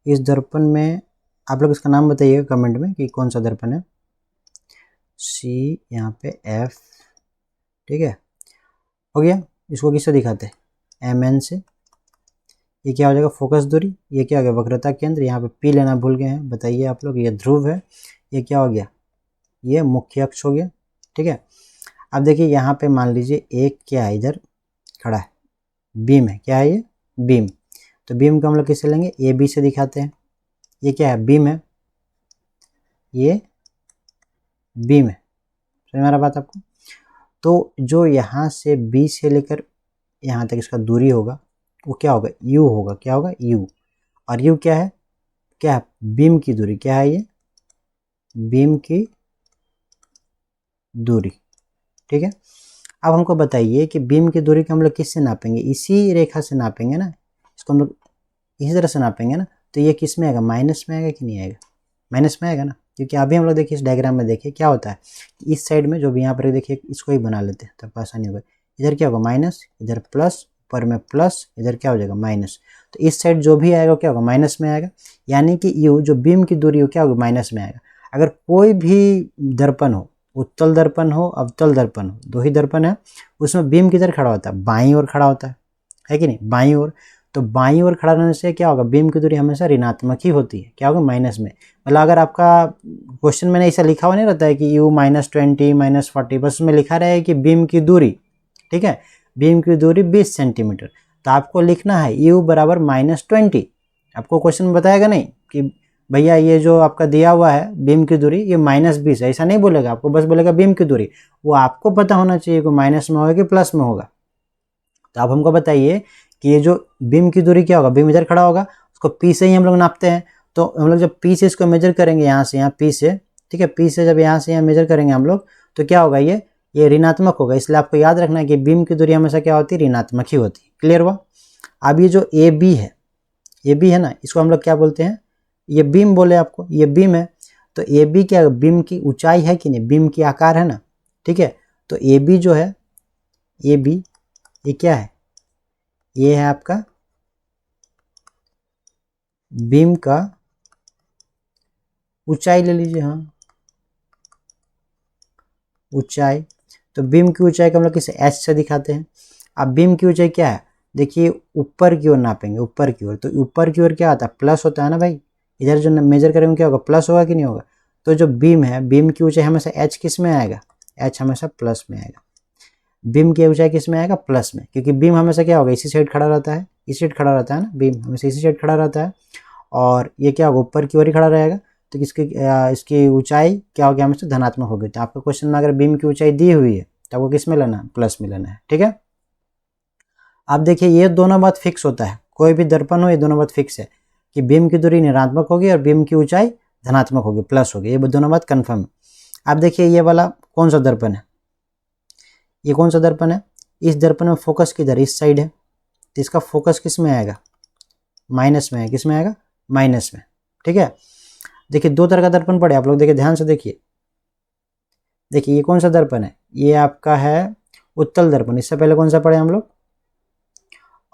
इस दर्पण में आप लोग इसका नाम बताइएगा कमेंट में कि कौन सा दर्पण है। सी, यहाँ पे एफ, ठीक है, हो गया। इसको किससे दिखाते हैं? एम एन से। ये क्या हो जाएगा? फोकस दूरी। ये क्या हो गया? वक्रता केंद्र। यहाँ पे पी लेना भूल गए हैं, बताइए आप लोग। ये ध्रुव है। ये क्या हो गया? ये मुख्य अक्ष हो गया, ठीक है। अब देखिए यहाँ पे मान लीजिए एक क्या है, इधर खड़ा है, बीम है। क्या है ये? बीम। तो बीम को हम लोग किससे लेंगे? ए बी से दिखाते हैं। ये क्या है? बीम है, ये बीम है। समझ में आ रहा बात आपको? तो जो यहाँ से बी से लेकर यहाँ तक इसका दूरी होगा, वो क्या होगा? यू होगा। क्या होगा? यू। और यू क्या है? क्या है? बीम की दूरी। क्या है ये? बीम की दूरी, ठीक है। अब हमको बताइए कि बीम की दूरी को हम लोग किससे नापेंगे? इसी रेखा से नापेंगे ना, इसको हम लोग इसी तरह से नापेंगे ना। तो ये किस में आएगा? माइनस में आएगा कि नहीं आएगा? माइनस में आएगा ना, क्योंकि अभी हम लोग देखिए इस डायग्राम में देखिए क्या होता है कि इस साइड में जो भी यहाँ पर देखिए, इसको ही बना लेते हैं तो आसानी होगा। इधर क्या होगा? माइनस, इधर प्लस, ऊपर में प्लस, इधर क्या हो जाएगा? माइनस। तो इस साइड जो भी आएगा क्या होगा? माइनस में आएगा। यानी कि यू जो बीम की दूरी हो क्या होगा? माइनस में आएगा। अगर कोई भी दर्पण हो, उत्तल दर्पण हो अवतल दर्पण हो, दो ही दर्पण है, उसमें बीम किधर खड़ा होता है, बाईं ओर खड़ा होता है कि नहीं, बाईं ओर। तो बाईं ओर खड़ा रहने से क्या होगा, बीम की दूरी हमेशा ऋणात्मक ही होती है, क्या होगा, माइनस में। मतलब अगर आपका क्वेश्चन में ऐसा लिखा हुआ नहीं रहता है कि u -20 -40, बस उसमें लिखा रहा है कि बीम की दूरी, ठीक है, बीम की दूरी 20 सेंटीमीटर, तो आपको लिखना है u बराबर -20। आपको क्वेश्चन में बताएगा नहीं कि भैया ये जो आपका दिया हुआ है बीम की दूरी ये -20 है, ऐसा नहीं बोलेगा आपको, बस बोलेगा बीम की दूरी। वो आपको पता होना चाहिए कि माइनस में होगा कि प्लस में होगा। तो आप हमको बताइए कि ये जो बीम की दूरी क्या होगा, बीम इधर खड़ा होगा, उसको P से ही हम लोग नापते हैं। तो हम लोग जब P से इसको मेजर करेंगे, यहाँ से यहाँ P से, ठीक है, P से जब यहाँ से यहाँ मेजर करेंगे हम लोग, तो क्या होगा, ये ऋणात्मक होगा। इसलिए आपको याद रखना है कि बीम की दूरी हमेशा क्या होती है, ऋणात्मक ही होती है। क्लियर हुआ। अब ये जो ए बी है ना, इसको हम लोग क्या बोलते हैं, ये बीम बोले आपको, ये बीम है। तो ए बी क्या, बीम की ऊंचाई है कि नहीं, बीम की आकार है ना, ठीक है। तो ए बी जो है, ए बी ये क्या है, ये है आपका बीम का ऊंचाई, ले लीजिए, हाँ ऊंचाई। तो बीम की ऊंचाई को हम लोग किसे, एच से दिखाते हैं। अब बीम की ऊंचाई क्या है, देखिए ऊपर की ओर नापेंगे, ऊपर की ओर, तो ऊपर की ओर क्या आता है, प्लस होता है ना भाई। इधर जो मेजर करेंगे क्या होगा, प्लस होगा कि नहीं होगा। तो जो बीम है, बीम की ऊंचाई हमेशा एच किस में आएगा, एच हमेशा प्लस में आएगा। बीम की ऊंचाई किस में आएगा, प्लस में, क्योंकि बीम हमेशा क्या होगा, इसी साइड खड़ा रहता है, इसी साइड खड़ा रहता है ना, बीम हमेशा इसी साइड खड़ा रहता है। और ये क्या होगा, ऊपर की ओर ही खड़ा रहेगा। तो इसकी ऊंचाई क्या होगी, हमेशा धनात्मक होगी। तो आपके क्वेश्चन में अगर बीम की ऊंचाई दी हुई है तो आपको किस में लेना है, प्लस में लेना है, ठीक है। अब देखिए ये दोनों बात फिक्स होता है, कोई भी दर्पण हो ये दोनों बात फिक्स है कि बीम की दूरी ऋणात्मक होगी और बीम की ऊंचाई धनात्मक होगी, प्लस होगी, ये दोनों बात कन्फर्म है। अब देखिए ये वाला कौन सा दर्पण है, ये कौन सा दर्पण है, इस दर्पण में फोकस किधर, इस साइड है, तो इसका फोकस किस में आएगा, माइनस में है, किस में आएगा, माइनस में, ठीक है। देखिए दो तरह का दर्पण पड़े, आप लोग देखिए ध्यान से देखिए। देखिए ये कौन सा दर्पण है, ये आपका है उत्तल दर्पण। इससे पहले कौन सा पढ़े हम लोग,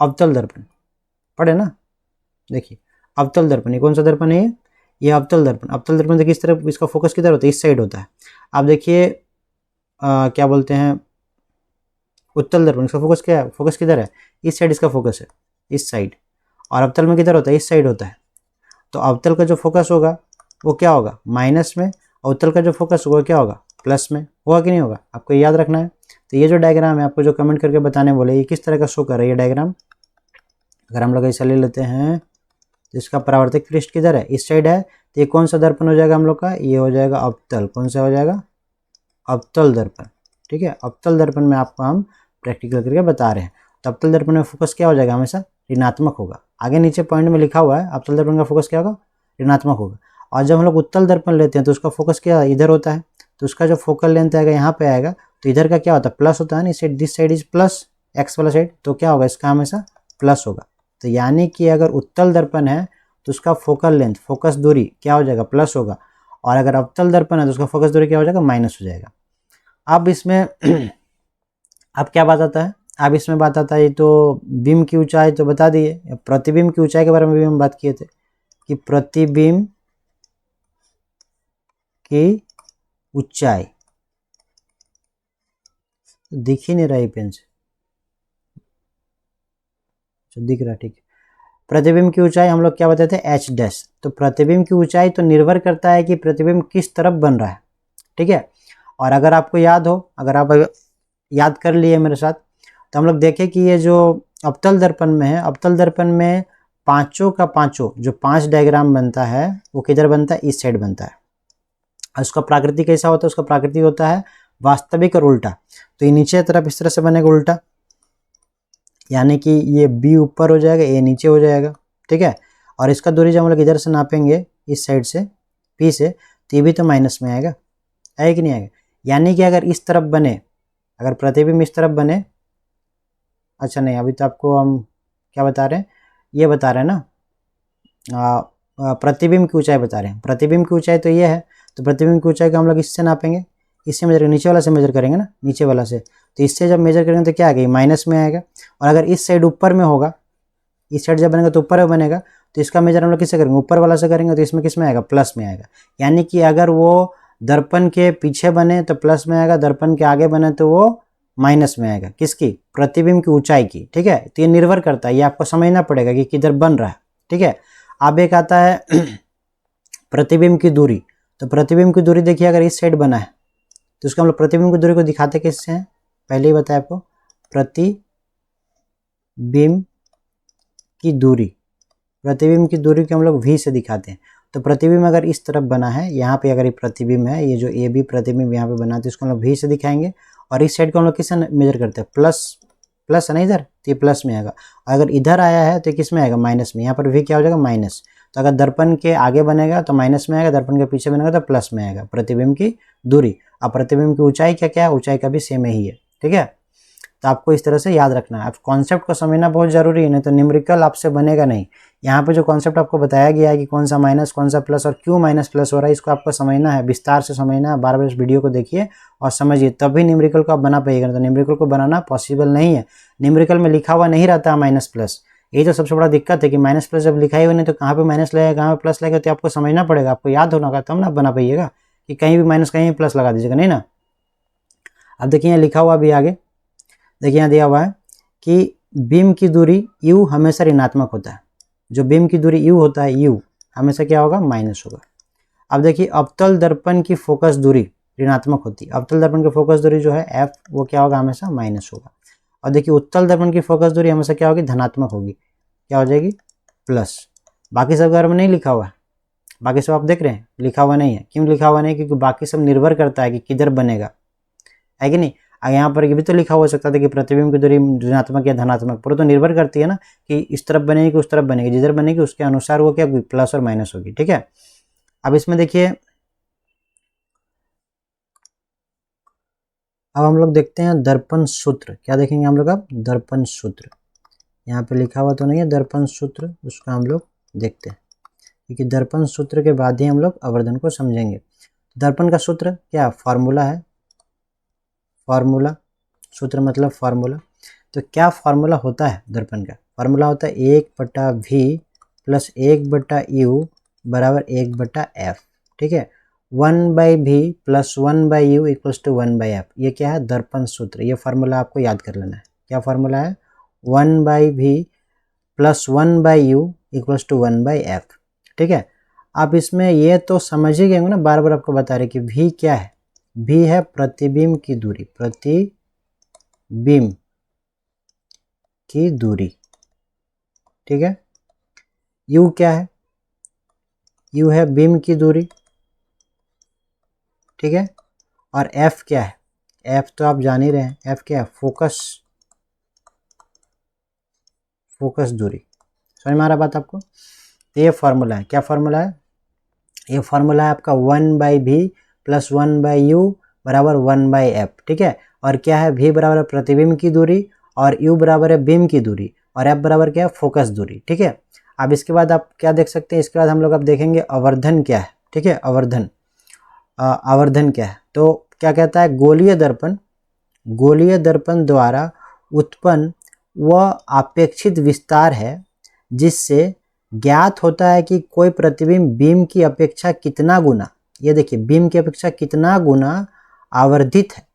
अवतल दर्पण पढ़े ना। देखिए अवतल दर्पण, ये कौन सा दर्पण है, ये अवतल दर्पण। अवतल दर्पण देखिए इस तरफ, इसका फोकस किधर होता है, इस साइड होता है। आप देखिए क्या बोलते हैं, उत्तल दर्पण, इसका फोकस क्या है, फोकस किधर है, इस साइड इसका फोकस है, इस साइड। और अवतल में किधर होता है, इस साइड होता है। तो अवतल का जो फोकस होगा वो क्या होगा, माइनस में, और उत्तल का जो फोकस होगा क्या होगा, प्लस में, होगा कि नहीं होगा, आपको याद रखना है। तो ये जो डायग्राम है, आपको जो कमेंट करके बताने बोले, ये किस तरह का शो कर रहा है ये डायग्राम। अगर हम लोग ऐसा ले लेते हैं तो इसका परावर्तक पृष्ठ किधर है, इस साइड है। तो ये कौन सा दर्पण हो जाएगा हम लोग का, ये हो जाएगा अवतल। कौन सा हो जाएगा, अवतल दर्पण, ठीक है। अवतल दर्पण में आपको हम प्रैक्टिकल करके बता रहे हैं। तो अवतल दर्पण में फोकस क्या हो जाएगा, हमेशा ऋणात्मक होगा। आगे नीचे पॉइंट में लिखा हुआ है, अवतल दर्पण का फोकस क्या होगा, ऋणात्मक होगा। और जब हम लोग उत्तल दर्पण लेते हैं तो उसका फोकस क्या इधर होता है, तो उसका जो फोकल लेंथ आएगा यहाँ पे आएगा, तो इधर का क्या होता है, प्लस होता है ना, this side is plus, x वाला साइड, तो क्या होगा, इसका हमेशा प्लस होगा। तो यानी कि अगर उत्तल दर्पण है तो उसका फोकल लेंथ, फोकस दूरी क्या हो जाएगा, प्लस होगा। और अगर अवतल दर्पण है तो उसका फोकस दूरी क्या हो जाएगा, माइनस हो जाएगा। अब इसमें अब क्या बात आता है, अब इसमें बात आता है, ये तो बीम की ऊंचाई तो बता दिए, प्रतिबिंब की ऊंचाई के बारे में भी हम बात किए थे कि प्रतिबिंब की ऊंचाई, दिख ही नहीं रहा पेन से, दिख रहा, ठीक है। प्रतिबिंब की ऊंचाई हम लोग क्या बताते हैं, एच डैश। तो प्रतिबिंब की ऊंचाई तो निर्भर करता है कि प्रतिबिंब किस तरफ बन रहा है, ठीक है। और अगर आपको याद हो, अगर आप याद कर लिए मेरे साथ, तो हम लोग देखें कि ये जो अवतल दर्पण में है, अवतल दर्पण में पांचों का पांचों जो 5 डायग्राम बनता है वो किधर बनता है, इस साइड बनता है। और उसका प्राकृतिक कैसा होता है, उसका प्राकृतिक होता है वास्तविक और उल्टा। तो ये नीचे तरफ इस तरह से बनेगा उल्टा, यानी कि ये बी ऊपर हो जाएगा, ए नीचे हो जाएगा, ठीक है। और इसका दूरी जब हम लोग इधर से नापेंगे, इस साइड से पी से, तो ये भी तो माइनस में आएगा, आएगा कि नहीं आएगा। यानी कि अगर इस तरफ बने, अगर प्रतिबिंब इस तरफ बने, अच्छा नहीं, अभी तो आपको हम क्या बता रहे हैं, ये बता रहे हैं ना, प्रतिबिंब की ऊंचाई बता रहे हैं। प्रतिबिंब की ऊंचाई तो ये है, तो प्रतिबिंब की ऊंचाई को हम लोग इससे नापेंगे, इससे मेजर करेंगे, नीचे वाला से मेजर करेंगे ना, नीचे वाला से। तो इससे जब मेजर करेंगे तो क्या आ गया, माइनस में आएगा। और अगर इस साइड ऊपर में होगा, इस साइड जब बनेगा तो ऊपर में बनेगा, तो इसका मेजर हम लोग किससे करेंगे, ऊपर वाला से करेंगे, तो इसमें किस में आएगा, प्लस में आएगा। यानी कि अगर वो दर्पण के पीछे बने तो प्लस में आएगा, दर्पण के आगे बने तो वो माइनस में आएगा। किसकी, प्रतिबिंब की ऊंचाई की। ठीक है, तो ये निर्भर करता है, ये आपको समझना पड़ेगा कि किधर बन रहा है। ठीक है, अब एक आता है प्रतिबिंब की दूरी। तो प्रतिबिंब की दूरी देखिए, अगर इस साइड बना है तो उसको हम लोग प्रतिबिंब की दूरी को दिखाते किससे हैं, पहले ही बताया आपको, प्रतिबिंब की दूरी, प्रतिबिंब की दूरी को हम लोग v से दिखाते हैं। तो प्रतिबिंब अगर इस तरफ बना है, यहाँ पे अगर ये प्रतिबिंब है, ये जो ए बी प्रतिबिंब यहाँ पे बना है, तो इसको हम लोग v से दिखाएंगे। और इस साइड को हम लोग किससे मेजर करते हैं, प्लस है ना इधर, तो ये प्लस में आएगा। अगर इधर आया है तो किस में आएगा, माइनस में। यहाँ पर v क्या हो जाएगा, माइनस। तो अगर दर्पण के आगे बनेगा तो माइनस में आएगा, दर्पण के पीछे बनेगा तो प्लस में आएगा, प्रतिबिंब की दूरी। अब प्रतिबिंब की ऊंचाई क्या क्या है, ऊंचाई का भी सेम ही है। ठीक है, तो आपको इस तरह से याद रखना है। अब कॉन्सेप्ट को समझना बहुत जरूरी है, नहीं तो न्यूमेरिकल आपसे बनेगा नहीं। यहाँ पे जो कॉन्सेप्ट आपको बताया गया है कि कौन सा माइनस कौन सा प्लस और क्यों माइनस प्लस हो रहा है, इसको आपको समझना है, विस्तार से समझना है। बार बार इस वीडियो को देखिए और समझिए, तभी न्यूमेरिकल को आप बना पाइएगा। तो न्यूमेरिकल को बनाना पॉसिबल नहीं है, न्यूमेरिकल में लिखा हुआ नहीं रहता माइनस प्लस। यही तो सबसे बड़ा दिक्कत है कि माइनस प्लस जब लिखा ही हुआ नहीं तो कहाँ पे माइनस लगेगा, कहाँ पे प्लस लगेगा, तो आपको समझना पड़ेगा, आपको याद होना होगा, तब ना बना पाइएगा कि कहीं भी माइनस कहीं भी प्लस लगा दीजिएगा, नहीं ना। अब देखिए यहाँ लिखा हुआ भी आगे, देखिए यहाँ दिया हुआ है कि बीम की दूरी u हमेशा ऋणात्मक होता है। जो बीम की दूरी u होता है, u हमेशा क्या होगा, माइनस होगा। अब देखिए अवतल दर्पण की फोकस दूरी ऋणात्मक होती है, अवतल दर्पण की फोकस दूरी जो है f, वो क्या होगा, हमेशा माइनस होगा। और देखिए उत्तल दर्पण की फोकस दूरी हमेशा क्या होगी, धनात्मक होगी, क्या हो जाएगी, प्लस। बाकी सब घर में नहीं लिखा हुआ है, बाकी सब आप देख रहे हैं लिखा हुआ नहीं है। क्यों लिखा हुआ नहीं, क्योंकि बाकी सब निर्भर करता है कि किधर बनेगा, है कि नहीं। यहाँ पर ये भी तो लिखा हो सकता था कि प्रतिबिंब की दूरी ऋणात्मक या धनात्मक, पर तो निर्भर करती है ना कि इस तरफ बनेगी कि उस तरफ बनेगी, जिधर बनेगी उसके अनुसार वो क्या होगी, प्लस और माइनस होगी। ठीक है, अब इसमें देखिए, अब हम लोग देखते हैं दर्पण सूत्र। क्या देखेंगे हम लोग, अब दर्पण सूत्र, यहाँ पे लिखा हुआ तो नहीं है दर्पण सूत्र, उसका हम लोग देखते हैं, क्योंकि दर्पण सूत्र के बाद ही हम लोग आवर्धन को समझेंगे। दर्पण का सूत्र क्या, फार्मूला है, फार्मूला, सूत्र मतलब फार्मूला। तो क्या फार्मूला होता है दर्पण का, फार्मूला होता है 1/v प्लस 1/u बराबर 1/f। ठीक है, 1/v plus 1/u equals to 1/f, ये क्या है, दर्पण सूत्र। ये फार्मूला आपको याद कर लेना है। क्या फार्मूला है, 1/v plus 1/u equals to 1/f। ठीक है, आप इसमें ये तो समझ ही गए ना, बार बार आपको बता रहे कि v क्या है, v है प्रतिबिंब की दूरी, प्रतिबिंब की दूरी। ठीक है, u क्या है, u है बिंब की दूरी। ठीक है, और f क्या है, f तो आप जान ही रहे हैं, f क्या है, फोकस दूरी। समझ में आ रहा बात आपको। तो ये फार्मूला है, क्या फार्मूला है, ये फार्मूला है आपका 1/v प्लस 1/u बराबर 1/f। ठीक है, और क्या है, v बराबर है प्रतिबिंब की दूरी और u बराबर है बिंब की दूरी और f बराबर क्या है, फोकस दूरी। ठीक है, अब इसके बाद आप क्या देख सकते हैं, इसके बाद हम लोग अब देखेंगे आवर्धन क्या है। ठीक है, आवर्धन, आवर्धन क्या है, तो क्या कहता है, गोलीय दर्पण द्वारा उत्पन्न वह अपेक्षित विस्तार है जिससे ज्ञात होता है कि कोई प्रतिबिंब बीम की अपेक्षा कितना गुना, ये देखिए बीम की अपेक्षा कितना गुना आवर्धित है,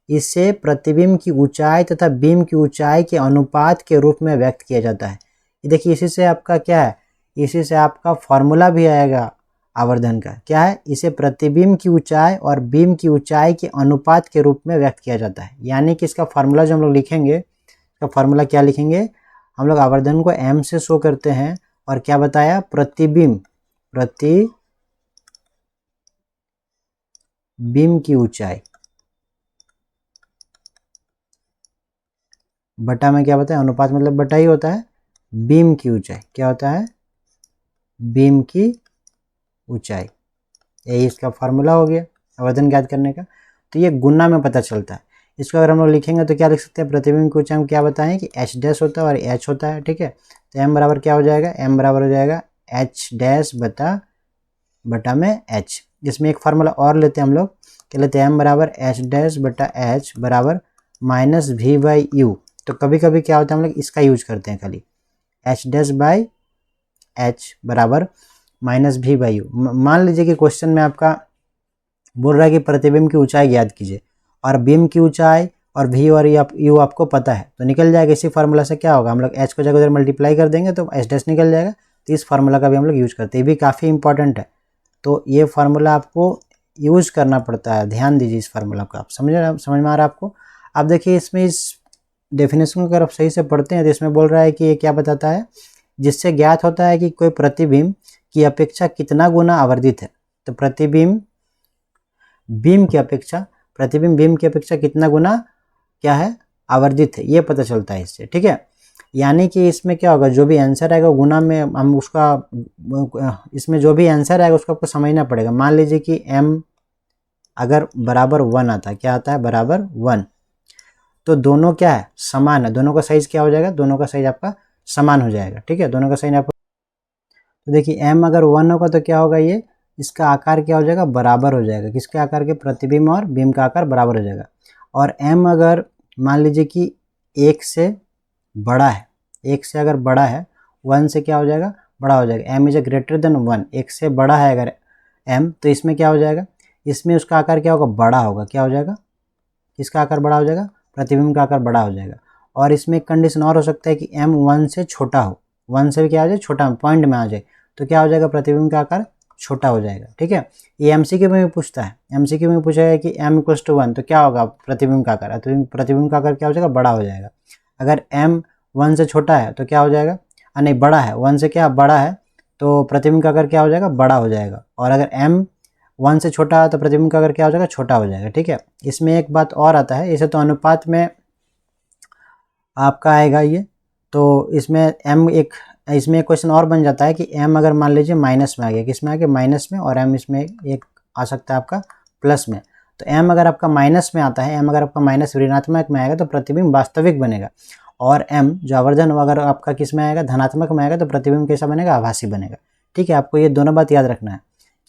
इसे प्रतिबिंब की ऊंचाई तथा बीम की ऊंचाई के अनुपात के रूप में व्यक्त किया जाता है। ये देखिए, इसी से आपका क्या है, इसी से आपका फॉर्मूला भी आएगा आवर्धन का, क्या है, इसे प्रतिबिंब की ऊंचाई और बीम की ऊंचाई के अनुपात के रूप में व्यक्त किया जाता है। यानी कि इसका फार्मूला जो हम लोग लिखेंगे, इसका फार्मूला क्या लिखेंगे, हम लोग आवर्धन को m से शो करते हैं और क्या बताया, प्रतिबिंब की ऊंचाई बटा में क्या बताया, अनुपात मतलब बटा ही होता है, बीम की ऊंचाई क्या होता है, बीम की ऊंचाई। यही इसका फार्मूला हो गया आवर्धन ज्ञात करने का। तो ये गुना में पता चलता है। इसको अगर हम लोग लिखेंगे तो क्या लिख सकते हैं, प्रतिबिंब की ऊंचाई हम क्या बताएं कि h डैश होता है और h होता है। ठीक है, तो m बराबर क्या हो जाएगा, m बराबर हो जाएगा h डैश बटा में h। इसमें एक फार्मूला और लेते हैं हम लोग, क्या लेते हैं, m बराबर h डैश बटा h बराबर माइनस v/u। तो कभी कभी क्या होता है, हम लोग इसका यूज करते हैं खाली, h डैश बाई एच बराबर माइनस भी बाई यू। मान लीजिए कि क्वेश्चन में आपका बोल रहा है कि प्रतिबिंब की ऊंचाई ज्ञात कीजिए और बीम की ऊंचाई और भी और यू आपको पता है तो निकल जाएगा। इसी फार्मूला से क्या होगा, हम लोग एच को जगह उधर मल्टीप्लाई कर देंगे तो एच डैश निकल जाएगा। तो इस फार्मूला का भी हम लोग यूज करते हैं, ये भी काफ़ी इंपॉर्टेंट है। तो ये फार्मूला आपको यूज करना पड़ता है, ध्यान दीजिए इस फार्मूला को। आप समझ में आ रहा है आपको। आप देखिए इसमें इस डेफिनेशन को अगर आप सही से पढ़ते हैं तो इसमें बोल रहा है कि ये क्या बताता है, जिससे ज्ञात होता है कि कोई प्रतिबिंब की अपेक्षा कितना गुना आवर्धित है। तो प्रतिबिंब बीम की अपेक्षा कितना गुना क्या है, आवर्धित है, ये पता चलता है इससे। ठीक है, यानी कि इसमें क्या होगा, जो भी आंसर आएगा गुना में हम उसका, इसमें जो भी आंसर आएगा उसको आपको समझना पड़ेगा। मान लीजिए कि m अगर बराबर 1 आता है, क्या आता है, बराबर 1, तो दोनों क्या है, समान है। दोनों का साइज क्या हो जाएगा, दोनों का साइज आपका समान हो जाएगा। ठीक है, दोनों का साइज आपका, तो देखिए m अगर 1 होगा तो क्या होगा, ये इसका आकार क्या हो जाएगा, बराबर हो जाएगा। किसके आकार के, प्रतिबिंब और बीम का आकार बराबर हो जाएगा। और m अगर मान लीजिए कि 1 से बड़ा है, 1 से अगर बड़ा है, 1 से क्या हो जाएगा, बड़ा हो जाएगा। m is a greater than 1, 1 से बड़ा है अगर m, तो इसमें क्या हो जाएगा, इसमें उसका आकार क्या होगा, बड़ा होगा। क्या हो जाएगा, किसका आकार बड़ा हो जाएगा, प्रतिबिंब का आकार बड़ा हो जाएगा। और इसमें एक कंडीशन और हो सकता है कि m 1 से छोटा हो, 1 से भी क्या हो जाए, छोटा पॉइंट में आ जाए, तो क्या हो जाएगा, प्रतिबिंब का आकार छोटा हो जाएगा। ठीक है, ये एमसीक्यू में भी पूछता है, एमसीक्यू में पूछा है कि m इक्वल्स टू 1 तो क्या होगा, प्रतिबिंब का आकार, प्रतिबिंब का आकार क्या हो जाएगा, बड़ा हो जाएगा। अगर m 1 से छोटा है तो क्या हो जाएगा, नहीं बड़ा है, 1 से क्या बड़ा है तो प्रतिबिंब का आकार क्या हो जाएगा, बड़ा हो जाएगा। और अगर m 1 से छोटा है तो प्रतिबिंब का आकार क्या हो जाएगा, छोटा हो जाएगा। ठीक है, इसमें एक बात और आता है, इसे तो अनुपात में आपका आएगा ये, तो इसमें m इसमें एक क्वेश्चन और बन जाता है कि m अगर मान लीजिए माइनस में आ गया, किस में आ गया, माइनस में, और m इसमें एक आ सकता है आपका प्लस में। तो m अगर आपका माइनस में आता है, m अगर आपका माइनस ऋणात्मक में आएगा तो प्रतिबिंब वास्तविक बनेगा। और m जो आवर्धन अगर आपका किस में आएगा, धनात्मक में आएगा तो प्रतिबिंब कैसा बनेगा, आभासी बनेगा। ठीक है, आपको ये दोनों बात याद रखना है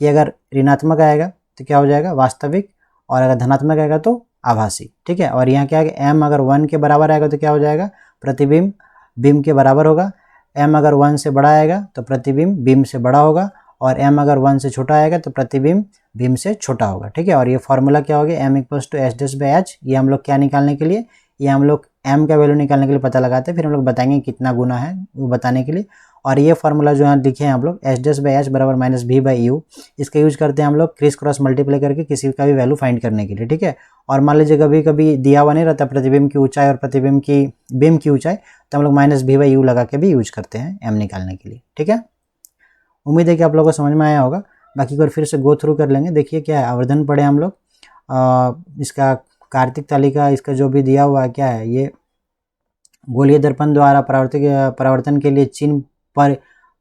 कि अगर ऋणात्मक आएगा तो क्या हो जाएगा, वास्तविक, और अगर धनात्मक आएगा तो आभासी। ठीक है, और यहाँ क्या है, m अगर 1 के बराबर आएगा तो क्या हो जाएगा, प्रतिबिंब बीम के बराबर होगा। m अगर 1 से बड़ा आएगा तो प्रतिबिंब बीम से बड़ा होगा, और m अगर 1 से छोटा आएगा तो प्रतिबिंब बीम से छोटा होगा। ठीक है, और ये फॉर्मूला क्या हो गया, m equals to H dash by H. ये हम लोग क्या निकालने के लिए, ये हम लोग m का वैल्यू निकालने के लिए पता लगाते हैं, फिर हम लोग बताएंगे कितना गुना है वो बताने के लिए। और ये फार्मूला जो यहाँ लिखे हैं हम लोग, एच डैश बाई एच बराबर माइनस भी बाई यू, इसका यूज करते हैं हम लोग क्रिस क्रॉस मल्टीप्लाई करके किसी का भी वैल्यू फाइंड करने के लिए। ठीक है, और मान लीजिए कभी कभी दिया हुआ नहीं रहता प्रतिबिंब की ऊंचाई और प्रतिबिंब की बीम की ऊंचाई, तो हम लोग माइनस भी बाई यू लगा के भी यूज करते हैं m निकालने के लिए। ठीक है, उम्मीद है कि आप लोगों को समझ में आया होगा। बाकी को फिर से गो थ्रू कर लेंगे। देखिए क्या है, आवर्धन पढ़े हम लोग, इसका कार्तिक तालिका, इसका जो भी दिया हुआ है क्या है, ये गोलीय दर्पण द्वारा परावर्तन के लिए चिन्ह पर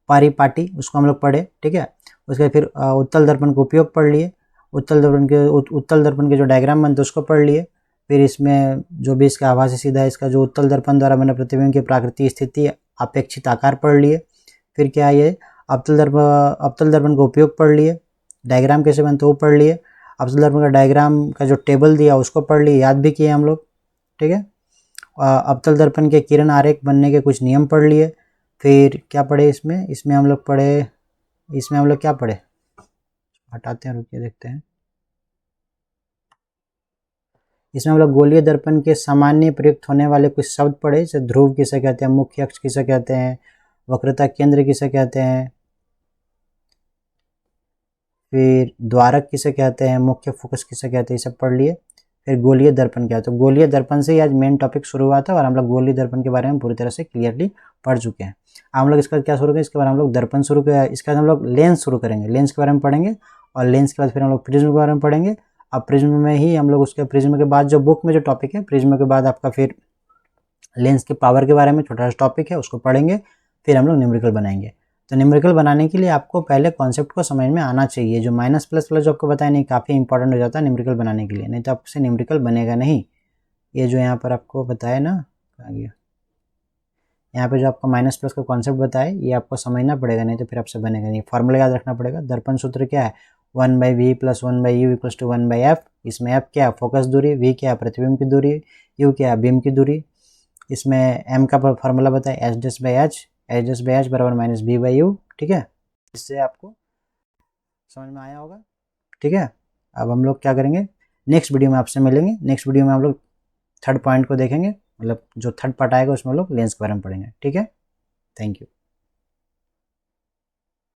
परिपाटी, उसको हम लोग पढ़े। ठीक है, उसके फिर उत्तल दर्पण का उपयोग पढ़ लिए, उत्तल दर्पण के जो डायग्राम बनते उसको पढ़ लिए। फिर इसमें जो भी इसका आभासी सीधा है, इसका जो उत्तल दर्पण द्वारा बने प्रतिबिंब की प्राकृतिक स्थिति, अपेक्षित आकार पढ़ लिए। फिर क्या है, ये अवतल दर्पण का उपयोग पढ़ लिए, डायग्राम कैसे बनते वो पढ़ लिए, अवतल दर्पण का डायग्राम का जो टेबल दिया उसको पढ़ लिए, याद भी किए हम लोग। ठीक है, अवतल दर्पण के किरण आरेख बनने के कुछ नियम पढ़ लिए। फिर क्या पढ़े इसमें हम लोग पढ़े, इसमें हम लोग क्या पढ़े, हटाते हैं, रुकिए देखते हैं। इसमें हम लोग गोलीय दर्पण के सामान्य प्रयुक्त होने वाले कुछ शब्द पढ़े, जैसे ध्रुव किसे कहते हैं, मुख्य अक्ष किसे कहते हैं, वक्रता केंद्र किसे कहते हैं, फिर द्वारक किसे कहते हैं, मुख्य फोकस किसे कहते हैं, ये सब पढ़ लिए। फिर गोलीय दर्पण क्या है, तो गोलीय दर्पण से ही आज मेन टॉपिक शुरू हुआ था और हम लोग गोलीय दर्पण के बारे में पूरी तरह से क्लियरली पढ़ चुके हैं। हम लोग इसका क्या शुरू करें, इसके बाद हम लोग दर्पण शुरू किया, इसके बाद हम लोग लेंस शुरू करेंगे, लेंस के बारे में पढ़ेंगे, और लेंस के बाद फिर हम लोग प्रिज्म के बारे में पढ़ेंगे। अब प्रिज्म में ही हम लोग उसके प्रिज्म के बाद जो बुक में जो टॉपिक है, प्रिज्म के बाद आपका फिर लेंस के पावर के बारे में छोटा सा टॉपिक है उसको पढ़ेंगे। फिर हम लोग न्यूमेरिकल बनाएंगे। तो न्यूमेरिकल बनाने के लिए आपको पहले कॉन्सेप्ट को समझ में आना चाहिए। जो माइनस प्लस प्लस जो आपको बताया नहीं, काफ़ी इंपॉर्टेंट हो जाता है न्यूमेरिकल बनाने के लिए, नहीं तो आपसे न्यूमेरिकल बनेगा नहीं। ये जो यहाँ पर आपको बताया ना, आ गया यहाँ पे जो आपको माइनस प्लस का कॉन्सेप्ट बताया, ये आपको समझना पड़ेगा, नहीं तो फिर आपसे बनेगा नहीं। फॉर्मूला याद रखना पड़ेगा। दर्पण सूत्र क्या है, 1/v + 1/u = 1/f। इसमें f क्या है, फोकस दूरी, v क्या है, प्रतिबिंब की दूरी, u क्या है, बीम की दूरी। इसमें m का फॉर्मूला बताया h dash by h, H S by H बराबर माइनस बी बाई यू। ठीक है, इससे आपको समझ में आया होगा। ठीक है, अब हम लोग क्या करेंगे, नेक्स्ट वीडियो में आपसे मिलेंगे। नेक्स्ट वीडियो में हम लोग थर्ड पॉइंट को देखेंगे, मतलब जो थर्ड पार्ट आएगा उसमें हम लोग लेंस के बारे में पढ़ेंगे। ठीक है, थैंक यू।